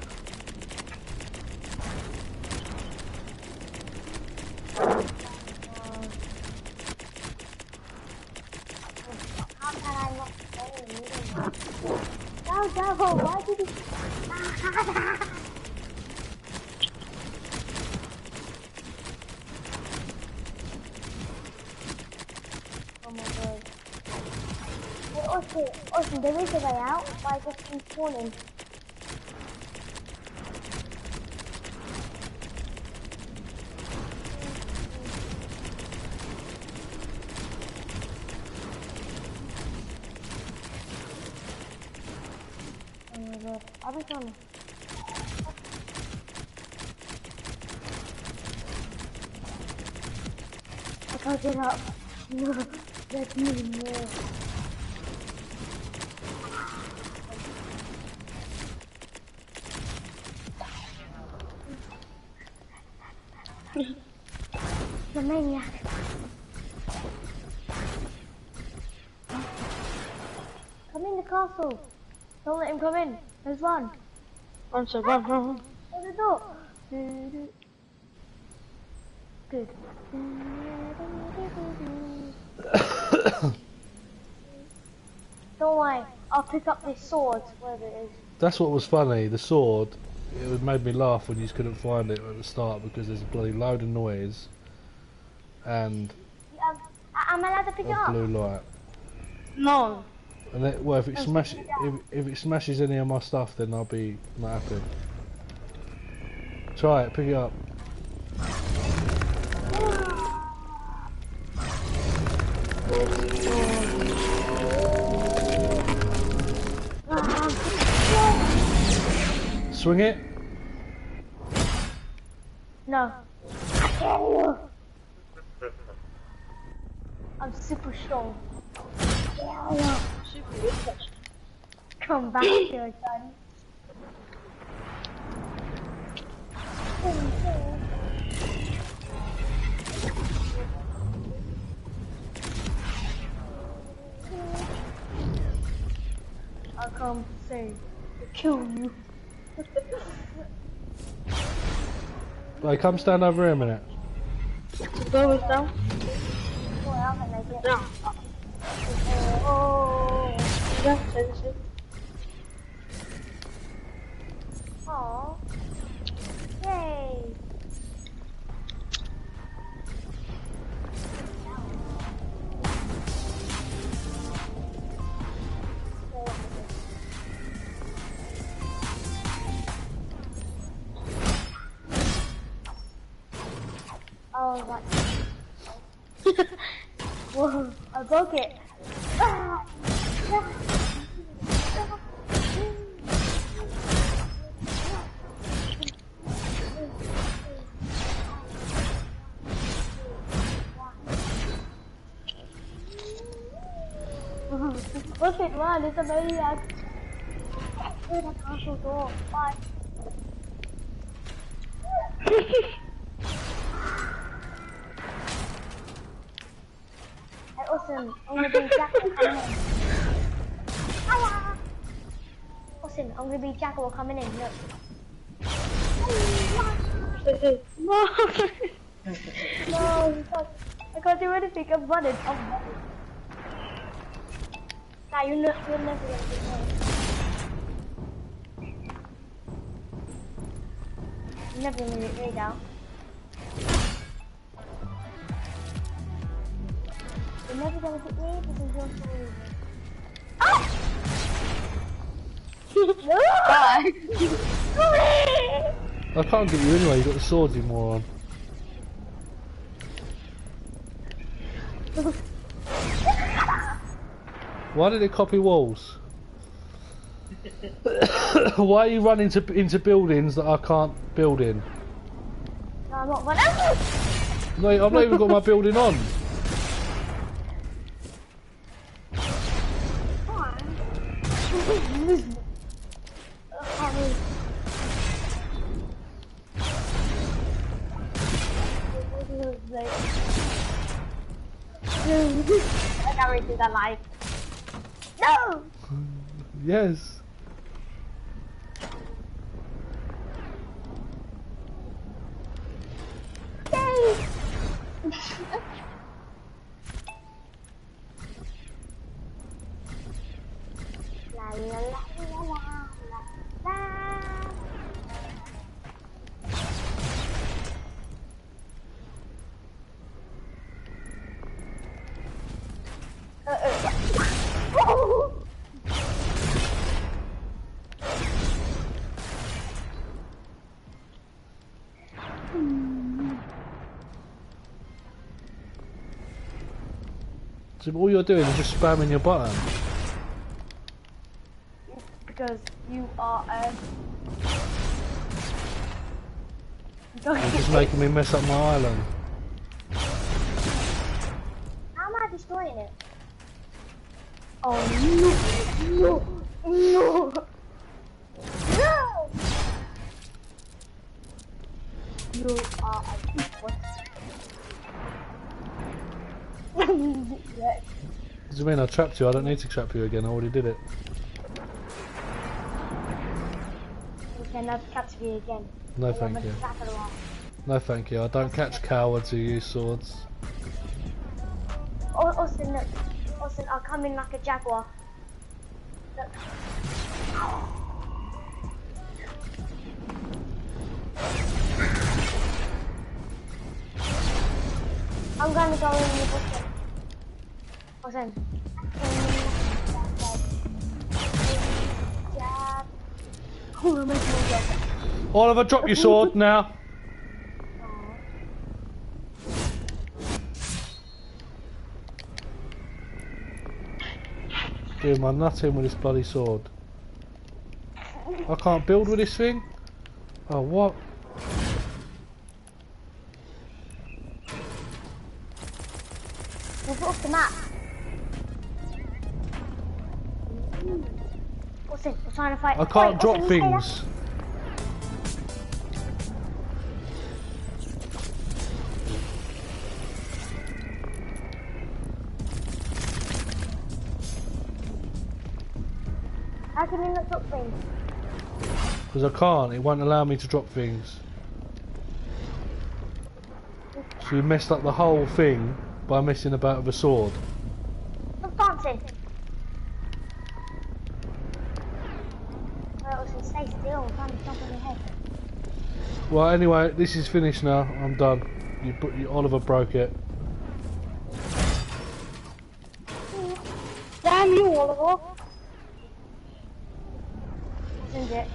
How can I not play a meeting? No, Devil, why did you... Oh my god. Hey, Austin, there is a way out, but I just keep spawning. Oh my god, I'll be fine. I can't get up. No, let me know. The maniac. Come in the castle. Don't let him come in. There's one. I'm so run. Open the door. Good. Don't worry. I'll pick up this sword, wherever it is. That's what was funny. The sword. It made me laugh when you couldn't find it at the start because there's a bloody load of noise and I'm allowed to pick it a up. blue light. No. And then, well, if it smashes any of my stuff, then I'll be not happy. Try it. Pick it up. swing it? No. I'm super strong. Come back here, son. I'll come save to kill you. Hey, come stand over here a minute. Go with them. Boy, I'm gonna get Yeah. Oh. Yeah, seriously. Aw. Yay. Oh, what? Whoa, I broke it. Ah. Broke it, wow, it's amazing. Where's the castle door? Bye. Hey, awesome. I'm gonna be Jackal coming in. Hiya! Awesome. I'm gonna be Jackal coming in. Look. No. No, I can't do anything. I'm running. Nah, you're never gonna do it. You're never gonna get me down. You're never gonna hit me because you're so easy. Ah! No! I can't get you anyway, you got the swords you moron. Why did it copy walls? Why are you running into buildings that I can't build in? No, I'm not running. No, I've not even got my building on. I can't read through that life. No! Yes. Yay! La la la la la la la. Oh! So all you're doing is just spamming your button. Because you are a... You're just making me mess up my island. How am I destroying it? Oh no! No! No! No! You are a people. Yes. What do you mean I trapped you? I don't need to trap you again, I already did it. You cannot catch me again. No thank you. No thank you, I don't catch cowards who use swords. Austin, look. Austin, I'll come in like a jaguar. Look. I'm gonna go in the bush. Austin. Oliver, drop your sword now. Doing my nutting with this bloody sword. I can't build with this thing. Oh, what? We've lost the map. What's it? We're trying to fight. I can't Wait, drop Austin, you stay there. things. How can you not drop things? Because I can't. It won't allow me to drop things. So we messed up the whole thing by messing about with a sword. Stop dancing. Well, Austin, stay still. I'm trying to jump on your head. Well, anyway, this is finished now. I'm done. Oliver broke it. Damn you, Oliver. Isn't it?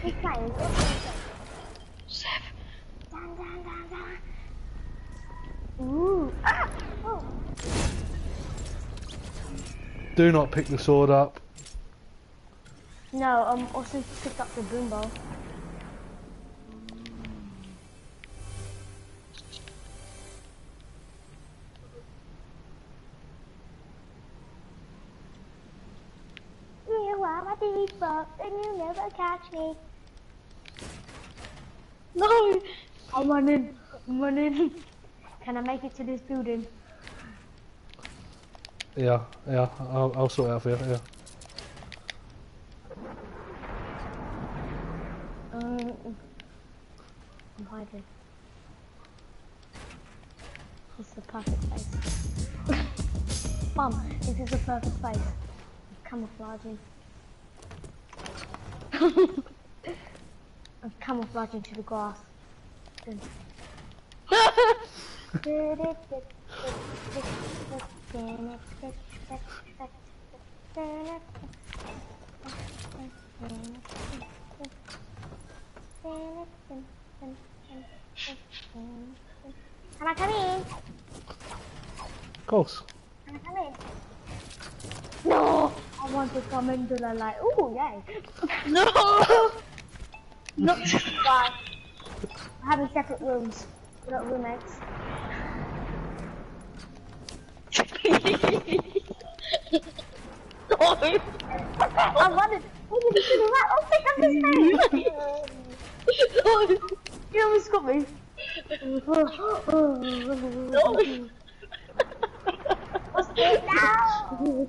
Who's playing? Seven. Down, down, down, down. Ooh. Ah! Oh. Do not pick the sword up. No, Austin picked up the boom bow. You are my default, and you never catch me. No! I'm running. I'm running. Can I make it to this building? Yeah, I'll sort it out for you, yeah. I'm hiding. This is the perfect place. Mum, this is the perfect place. I'm camouflaging. I'm camouflaging to the grass. Can I come in? Of course. Can I come in? No! I want to come into the light. Ooh, yay! No! No! Why? We're having separate rooms. We're not roommates. No! I'm running. What did you do that? Oh, pick up his name! No! You almost got me. No! What's it now?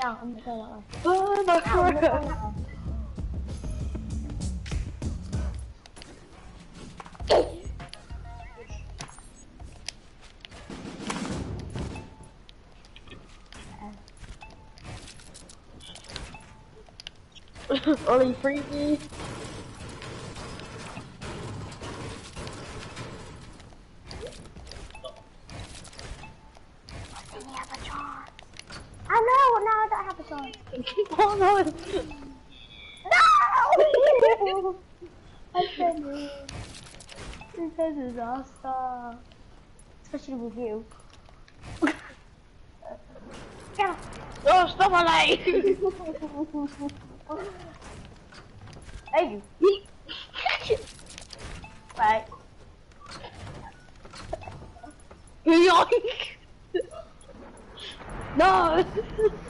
No, I'm not going that way. Oh my No, I'm not going god! that way. Ollie, free me! Then you have a chance. I know, now I don't have a chance. Oh no! No! I said it. This is a disaster. Especially with you. Yeah. Oh, stop Ollie! Hey. Right. Yoink! No!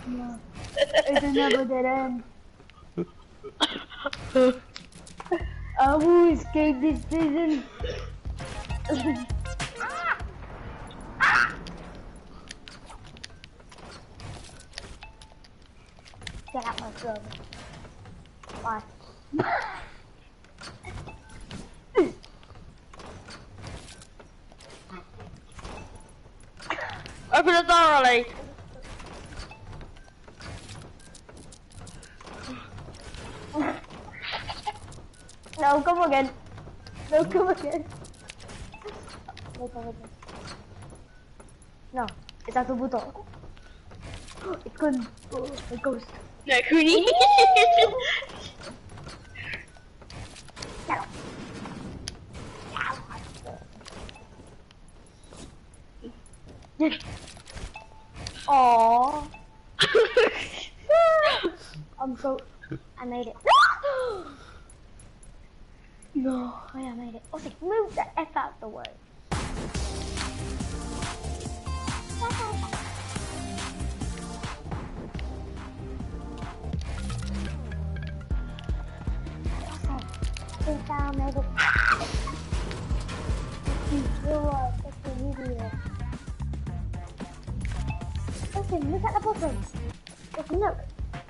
No. It's another dead end. I will escape this prison. Get out my throat. Bye. Open the door, Ollie! No, come again. No, come again. No, come again. No, it's out the button. It's gone. It goes. No, Cooney! Get out. Aww. I made it. No, I made it. Also, move the F out the way. Think I made it. Listen, look at the bottom. Listen, look.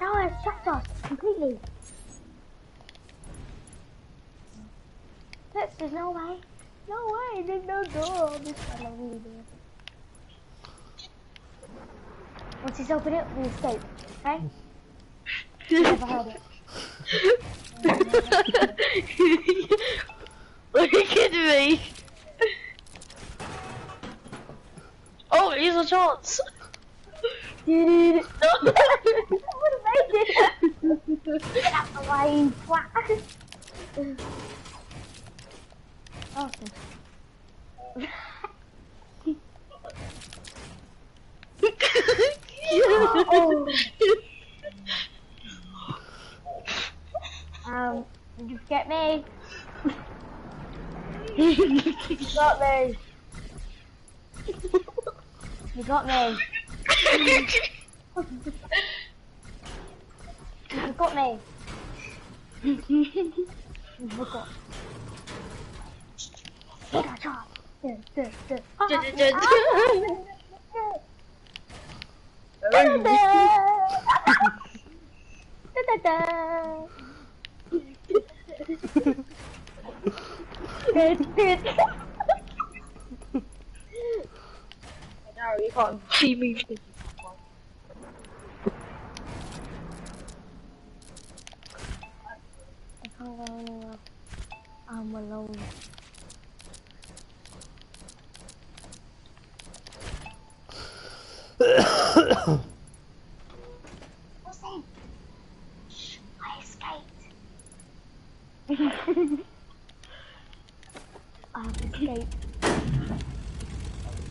Now I have trapped us completely. Look, there's no way. No way, there's no door. This one I really do. Once he's open it, we escape. Okay? Never heard it. Look at me. Oh, here's a chance. Dude, I would have made it. Get out the way, you twat. Awesome. Oh. Did you get me? You got me. You got me. You got me. You forgot. Gotcha. No, you can't see me. I can't go anywhere. I'm alone. Listen. I escaped. I've escaped.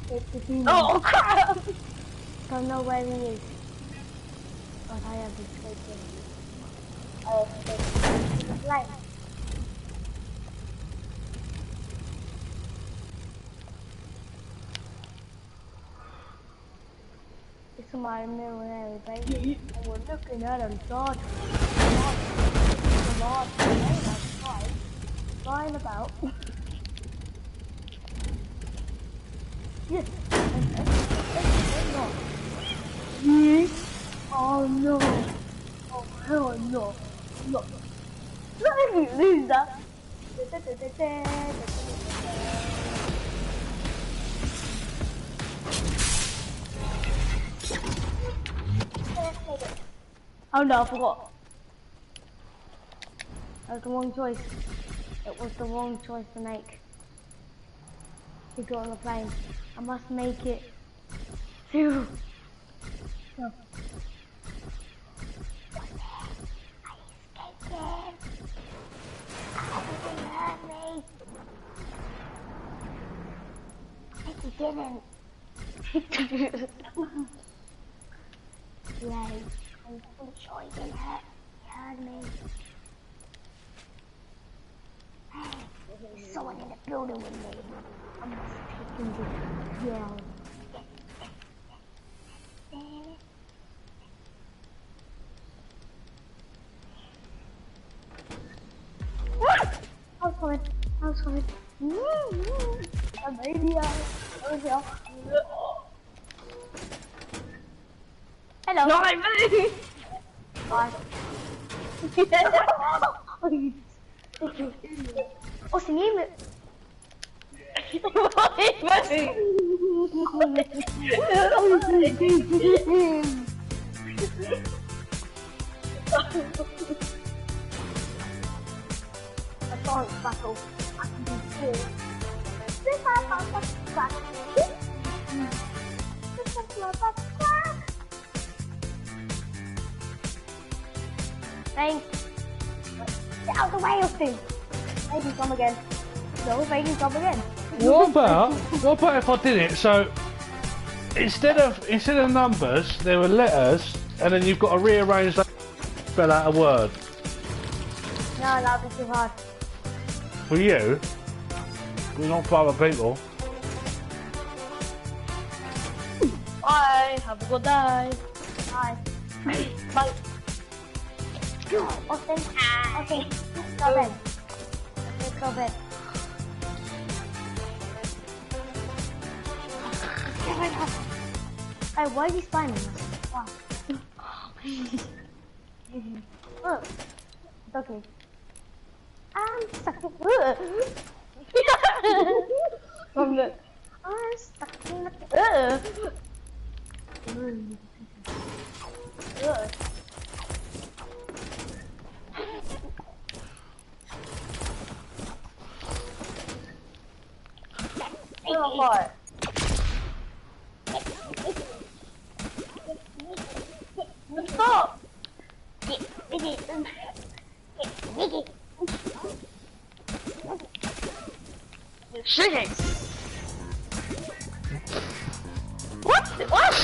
Escaped the demon. Oh crap! Don't know where he is. But I have escaped him. I escaped the flame. It's my millionaire baby. And we're looking at him dodge. Flying about. Yes. Yes. Oh no. Oh hell no. No. Not if you lose that. Oh no, I forgot. That was the wrong choice. It was the wrong choice to make. To go on the plane. I must make it to... No. I escaped him. He hurt me. I think he didn't. Yeah, I'm sure he didn't hurt. He heard me. Hey, there's someone in the building with me. I must take him to jail. I was coming. I was coming. A baby. Over here. Hello. Not like me. Bye. Oh, sing him. A dance battle. I can do two. This is my back. This is my back. Thanks. Get out of the way, Austin. They can come again. No, they can come again. What about if I did it so instead of numbers there were letters and then you've got to rearrange that spell out a word. No, that'd be too hard. For you, you're not for other people. Bye. Have a good day. Bye. Bye. Austin. Okay. Go bed. Let's go bed. Hey, why are you spying on us? Wow. Look. It's okay. I'm stuck in I'm stuck in What? Stop! Shit! What? What?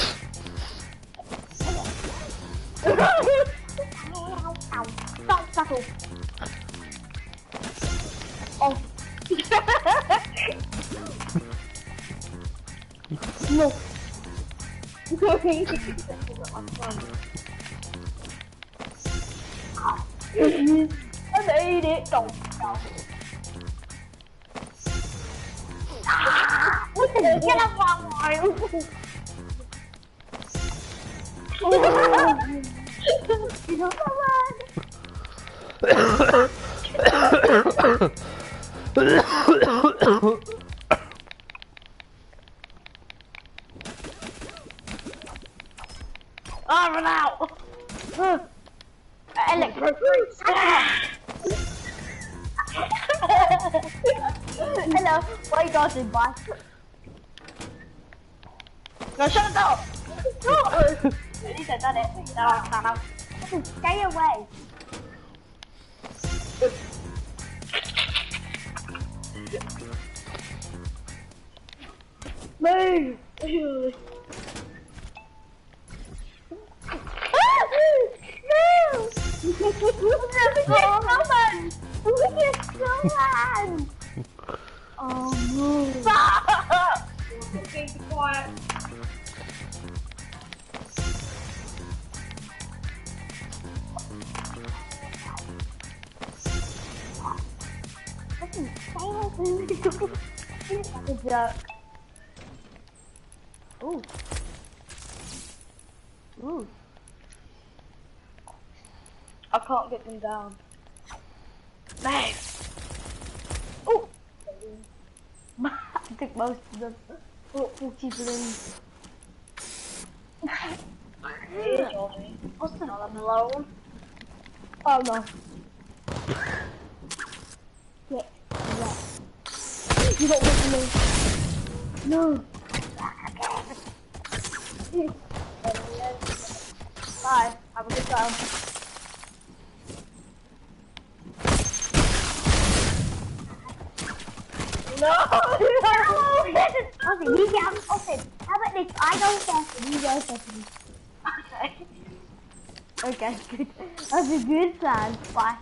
Stop, Tackle. Oh. No. I made it. Don't. Get up on mine. You don't know Oh, run out! Electro. Hello. Why are you dodging, boy? No, shut it up! No. At least I done it. No. Stay away. Move! Oh no. Stop! Okay, be quiet. Good job. Ooh. Ooh. I can't get them down. Mate! Ooh. I took most of them. 40 balloons. Austin, I'm alone. Oh no. Yeah. You don't listen to me. No. Bye. Have a good time. No! Austin, you get out. Austin, how about this? I go first and you go second. Okay. Okay, good. That's a good plan. Bye.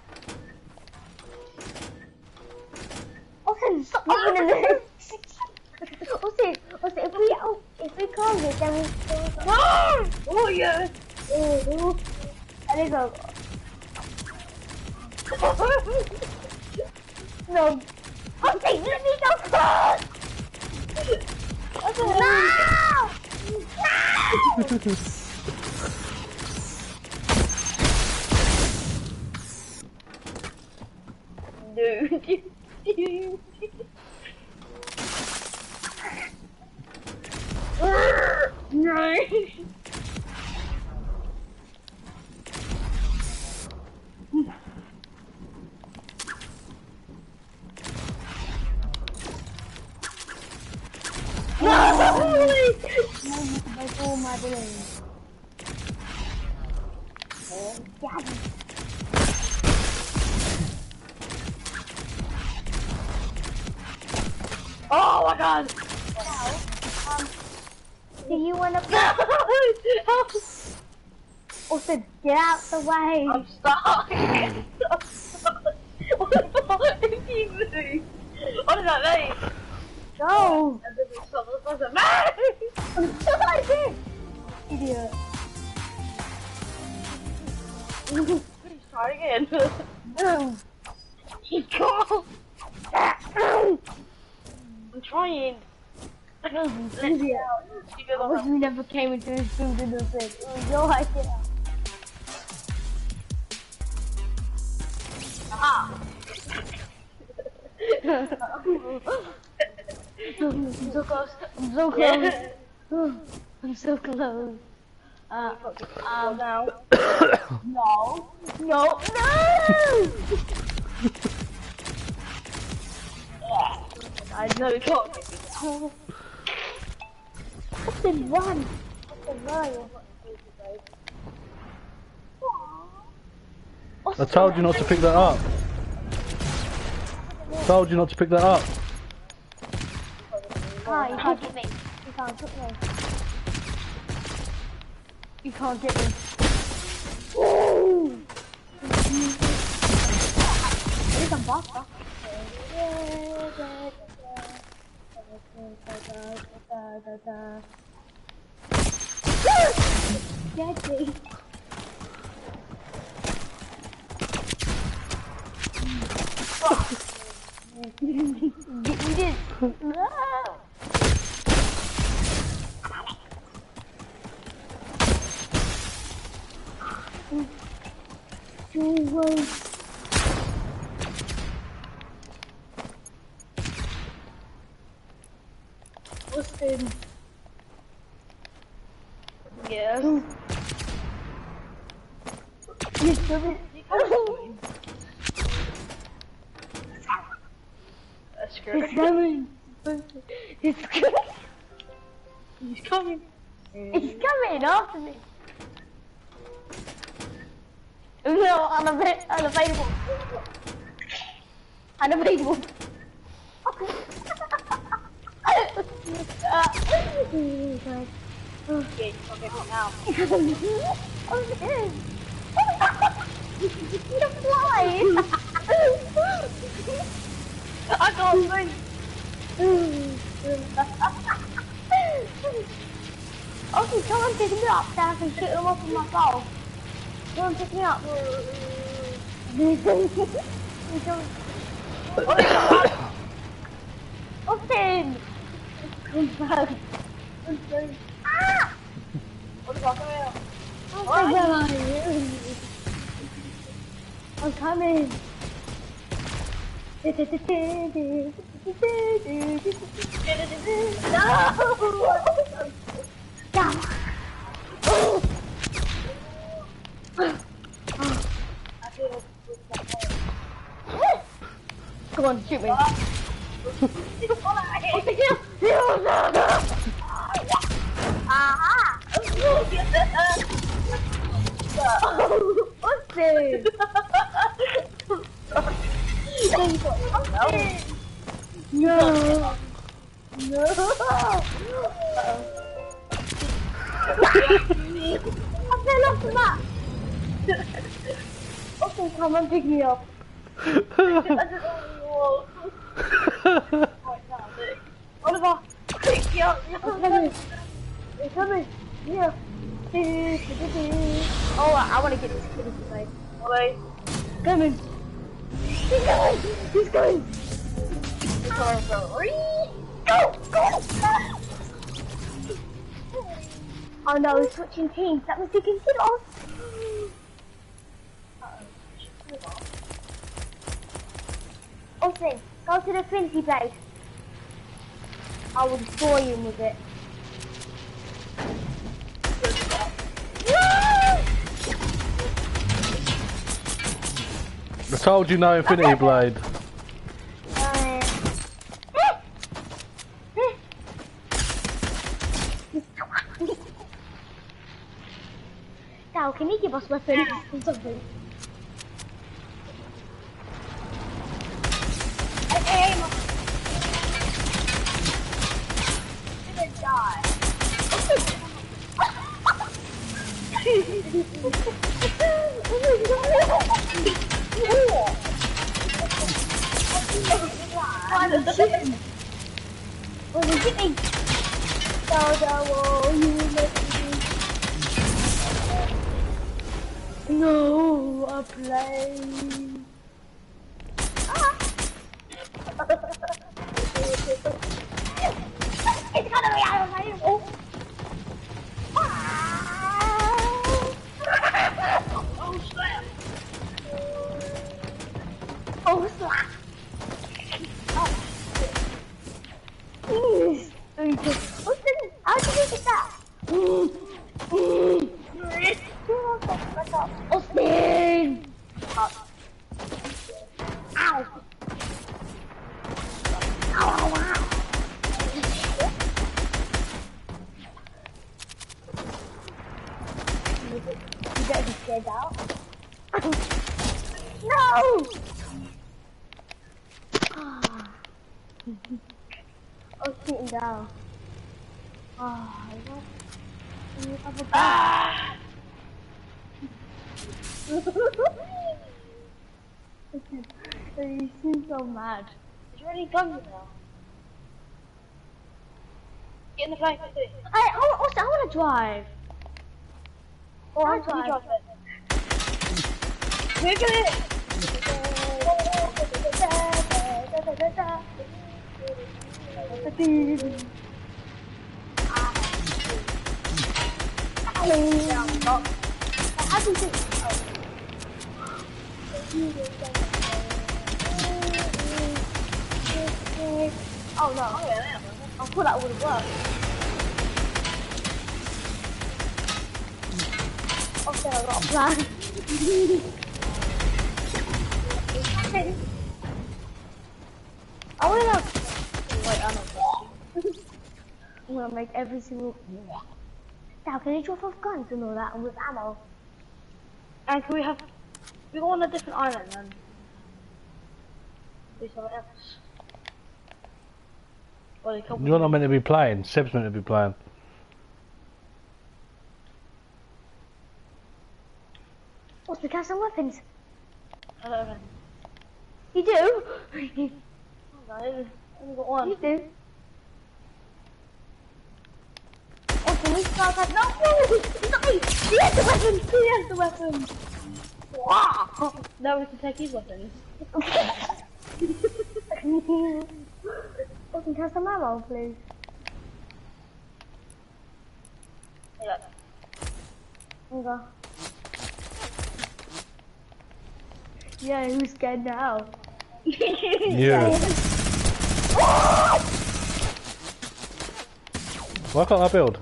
Austin, stop opening this. Austin, if we close it, then we No! Oh, yeah! oh, and it's over. No. Austin, let me go first. Austin, no! No! Dude. No. Oh my balloons. Daddy. Oh my god! Do you wanna? Austin, get out the way. I'm stuck. What the fuck did you move? What does that mean? Go. And then it stopped. It doesn't I did. Idiot. Please try again. No. Go. I'm trying. No, Let me idiot. out. You go I wish on. we never came into this building and said, it was your idea. Ah. I'm so close. I'm so close. Yeah. I'm so close. Now. No. No. No! I know you can't get me down. Austin, run! Austin, run! I told you not to pick that up. Told you not to pick that up. Ah, you can't get me. You can't get me. You can't get me. Ooh! There's a buffer. Get me. You did. No. Austin. Yes. You stupid. That's great. It's coming. It's coming. He's coming. It's coming after me. No, unavailable. Unavailable. Yeah, you can't get me now. Oh, shit. You're flying. I can't think. Okay, come on, pick me up so I can shoot him off with my bow. Come on, pick me up. Austin! Come back. Ah! What the fuck am I? I'm coming. Come on, shoot me. Ah! What's this? No. No. I fell off the map. Okay, come on, pick me up. Oliver, pick me up. I'm coming. I'm coming. Yeah. Oh, I want to get this kid inside. Wait. Coming. He's coming. He's coming. Go! Go! Oh no, we're switching teams. That was the kill off. Austin, go to the Trinity base. I will destroy him with it. I told you no Infinity Blade. Now, can you give us weapons or something? Aim! I'm gonna die. I'm shooting. Well, you hit me. Wall, you make me. No, a plane. Ah. It's gonna be out of my oh. Oh snap! Oh slap! Oh, how did you get that? Oh, spin! Ow! Ow! Ow! Ow! You better be scared out. No! Oh, shooting down. Oh, I don't. You have a Ah! You seem so mad. Is there any guns now? Get in the plane quickly. I want to drive. Oh, I'll I'm gonna drive. drive it. Look at it! Oh no, I thought that would have worked. Okay, I got a plan. I want to wait, I'm not I'm gonna make every single. Now, can you drop off guns and all that and with ammo? And can we have... We go on a different island then. Do something else. Well, a couple You're not meant to be playing. Seb's meant to be playing. What's the cast some weapons? I don't know. You do? I only got one. You do? Oh, can we start that? No! It's not me! He has the weapon! He has the weapon! Wow! Now we can take his weapons. Oh, can you have some ammo, please? Yeah. Okay. Yeah, who's scared now? You. Why can't I build?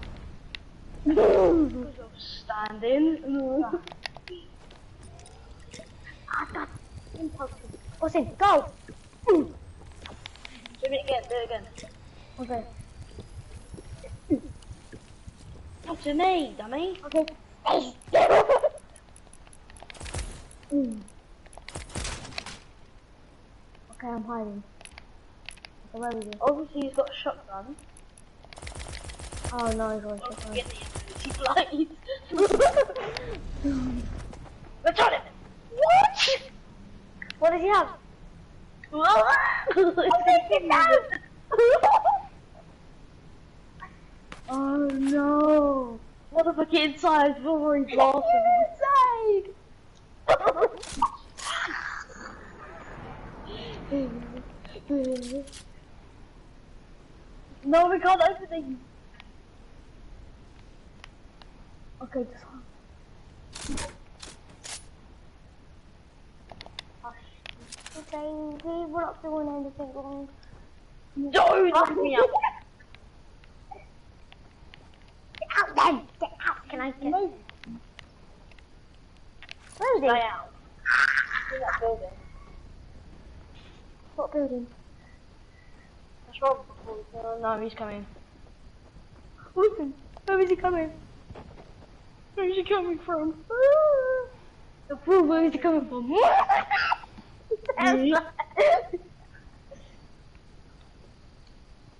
Because you're standing. I got impulse. Austin, go! Do it again, do it again. Okay. Not to me, dummy. Okay. Okay, I'm hiding. Okay, where are we go? Obviously he's got a shotgun. Oh no, he's got a shotgun. Get the ability blind. Let's on it! What? What does he have? Get down! Oh no! What the fuck inside? Before he blasts him. No, we can't open it. Okay, just hold. Okay, we're not doing anything wrong. Don't knock me out. Get out then! Get out! Can I get out? Where is he? Stay out. In that building. What building? That's wrong. No, he's coming. Listen, where is he coming? Where is he coming from? The fool, where is he coming from?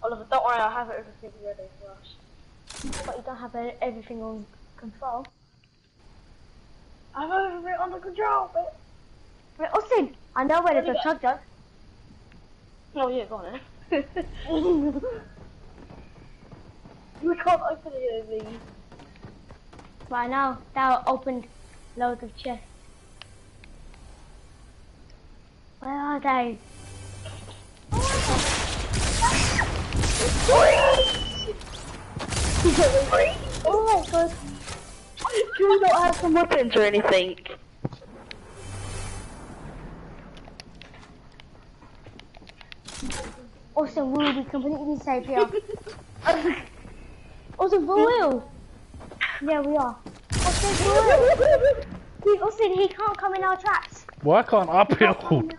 Oliver, don't worry, I have everything ready for us. But you don't have everything on control. I've over it under control. Wait, Austin, I know where there's a charger. Oh yeah, go on then. You can't open it over these. Right now, that opened loads of chests. Where are they? Oh my god. Do we not have some weapons or anything? Austin, we'll be completely safe here. Austin, for real? Yeah, we are. Austin, for real? Wait, Austin, he can't come in our traps. Why can't I build?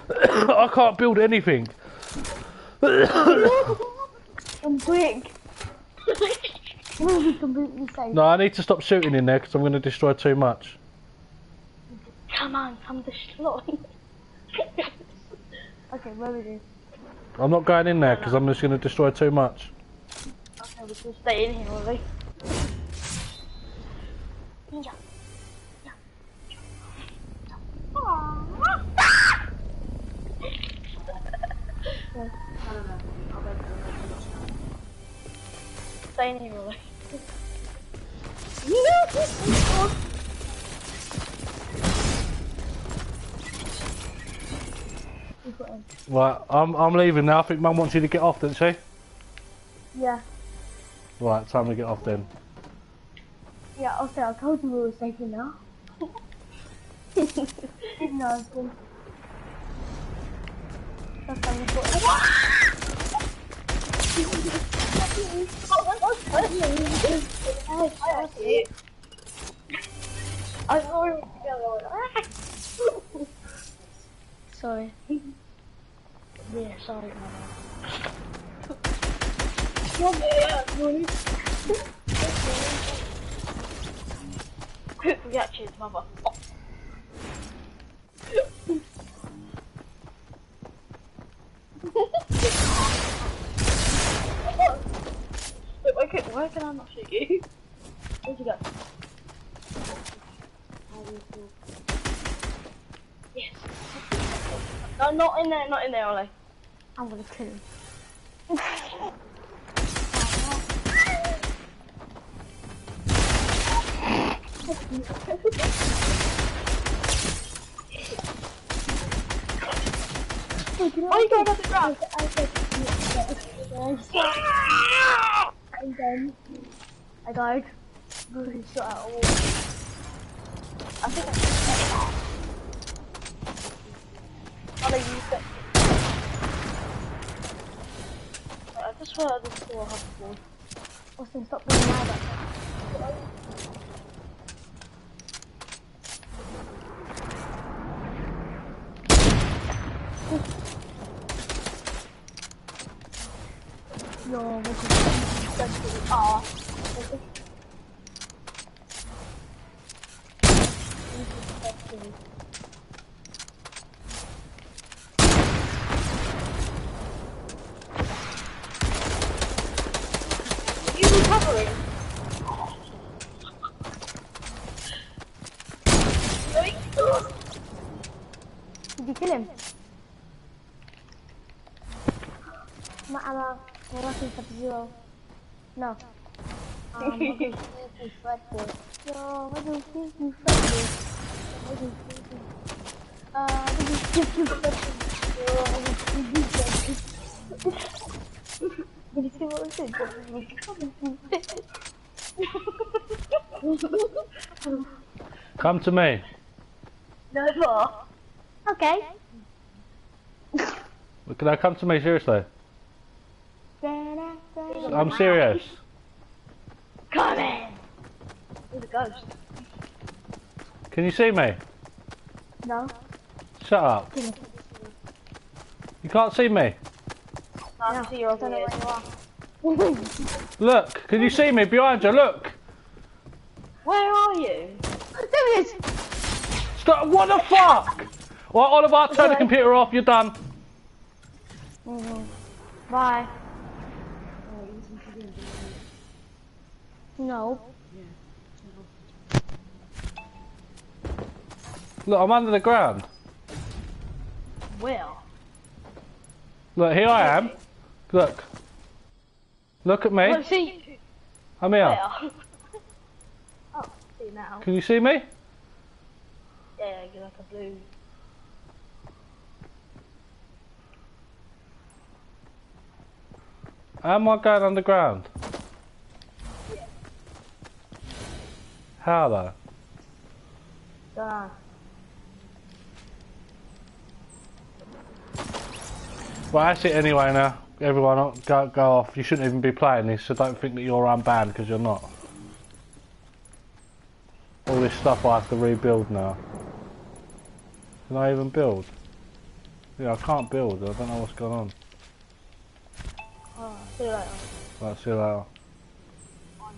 I can't build anything. I'm quick. We'll be completely safe. No, I need to stop shooting in there because I'm going to destroy too much. Come on, come destroy. Okay, where we do? I'm not going in there because I'm just going to destroy too much. Okay, we can stay in here, will we? Yeah. Stay in here, will we? Right, I'm leaving now. I think Mum wants you to get off, doesn't she? Yeah. Right, time to get off then. Yeah, Austin, I told you we were safe now. Didn't I, Austin? That's how we got I saw him together. Sorry. Yeah, sorry, man. Quick reactions, mother. Wait, why can I not shoot you? Where'd you go? Yes. No, not in there, Ollie. I'm gonna kill him. Why you going back to the ground? And then I died. Really shot out a wall. I think I Ollie, you got... I just heard this door have a wall. Austin, stop being loud like that. No, this is You recovering? Did you kill him? My weapon's at 0. No. I don't think you fretted. No, I don't think you fretted. I don't think you I don't think you fretted. No, I don't think you fretted. Did you see what I said? Come to me. No, what? Okay. Can I come to me, seriously? I'm serious. Come in! There's a ghost. Can you see me? No. Shut up. You can't see me. No, I see you over here. Look, can you see me behind you? Look. Where are you? There he is! Stop. What the fuck? Right, Oliver, turn the computer off. You're done. Bye. No. Look, I'm under the ground. Where? Look, here I am. Look. Look at me. I don't see you. I'm here. Where? Oh, see you now. Can you see me? Yeah, you're like a blue. How am I going underground? Yeah. How though? Dunno. Well, that's it anyway now. Everyone, go off. You shouldn't even be playing this, so don't think that you're unbanned, because you're not. All this stuff I have to rebuild now. Can I even build? Yeah, I can't build. I don't know what's going on. Oh, see you later. Right, see you later. On